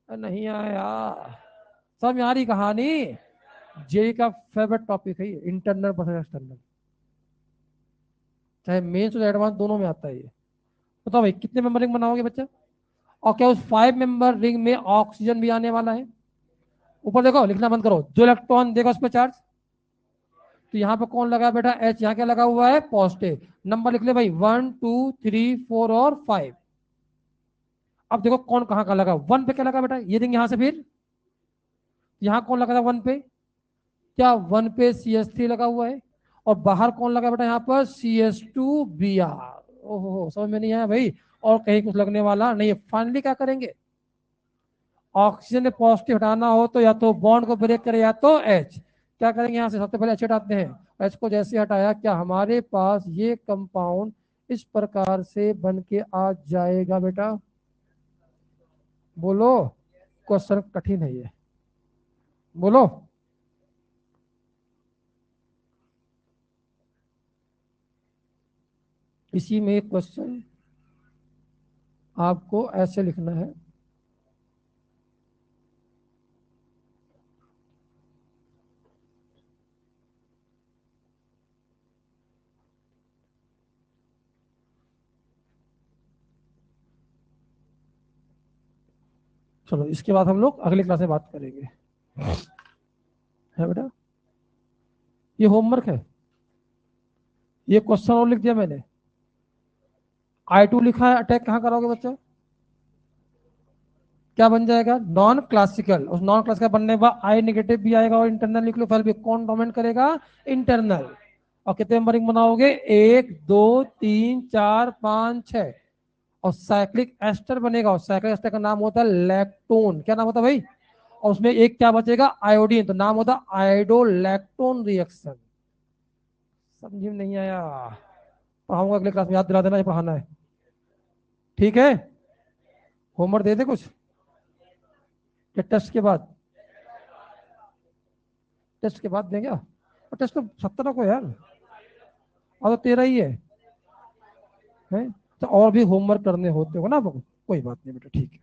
नहीं आया, सब यारी कहानी। जेई का फेवरेट टॉपिक है ये, इंटरनल वर्सेस एक्सटर्नल, चाहे मेंस और एडवांस दोनों में आता है ये। बताओ भाई कितने मेंबर रिंग बनाओगे बच्चा? और क्या उस 5 मेंबर रिंग में ऑक्सीजन भी आने वाला है? ऊपर देखो, लिखना बंद करो, जो इलेक्ट्रॉन देगा उस पर चार्ज। तो यहाँ पे कौन लगा बेटा? एच। यहाँ क्या लगा हुआ है? पॉजिटिव। नंबर लिख ले भाई, 1 2 3 4 और 5। अब देखो कौन कहाँ का लगा। 1 पे क्या लगा बेटा? ये रिंग यहाँ से, फिर यहाँ कौन लगा था 1 पे? क्या 1 पे CH3 लगा हुआ है? और बाहर कौन लगा बेटा? यहाँ पर CH2Br। ओहो, समझ में नहीं आया भाई? और कहीं कुछ लगने वाला नहीं है। फाइनली क्या करेंगे? ऑक्सीजन में पॉजिटिव हटाना हो तो या तो बॉन्ड को ब्रेक करे या तो एच। क्या करेंगे? यहाँ से सबसे पहले एच हटाते हैं। एच को जैसे हटाया, क्या हमारे पास ये कंपाउंड इस प्रकार से बन के आ जाएगा बेटा? बोलो, क्वेश्चन कठिन है ये, बोलो। इसी में एक क्वेश्चन आपको ऐसे लिखना है, चलो इसके बाद हम लोग अगले क्लास में बात करेंगे, है बेटा? ये होमवर्क है, ये क्वेश्चन और लिख दिया मैंने। I2 लिखा है, अटैक कहाँ करोगे बच्चा? क्या बन जाएगा? Non classical. उस नॉन क्लासिकल बनने के बाद आई नेगेटिव भी आएगा और इंटरनल लिख लो, फिर भी कौन डोमिनेट करेगा? इंटरनल। और कितने नंबरिंग बनाओगे? 1 2 3 4 5 6। और साइक्लिक एस्टर बनेगा, और साइक्लिक एस्टर का नाम होता है लैक्टोन। क्या नाम होता है भाई? और उसमें एक क्या बचेगा? आयोडीन, तो नाम होता है आयोडोलैक्टोन रिएक्शन। समझ में नहीं आया? पढ़ाऊंगा अगले क्लास में, याद दिला देना ये पढ़ाना है, ठीक है? होमवर्क दे दे कुछ, या टेस्ट के बाद? टेस्ट के बाद देंगे, और टेस्ट तो 17 को यार, और तो 13 ही है। तो और भी होमवर्क करने होते हो ना, कोई बात नहीं बेटा, ठीक है।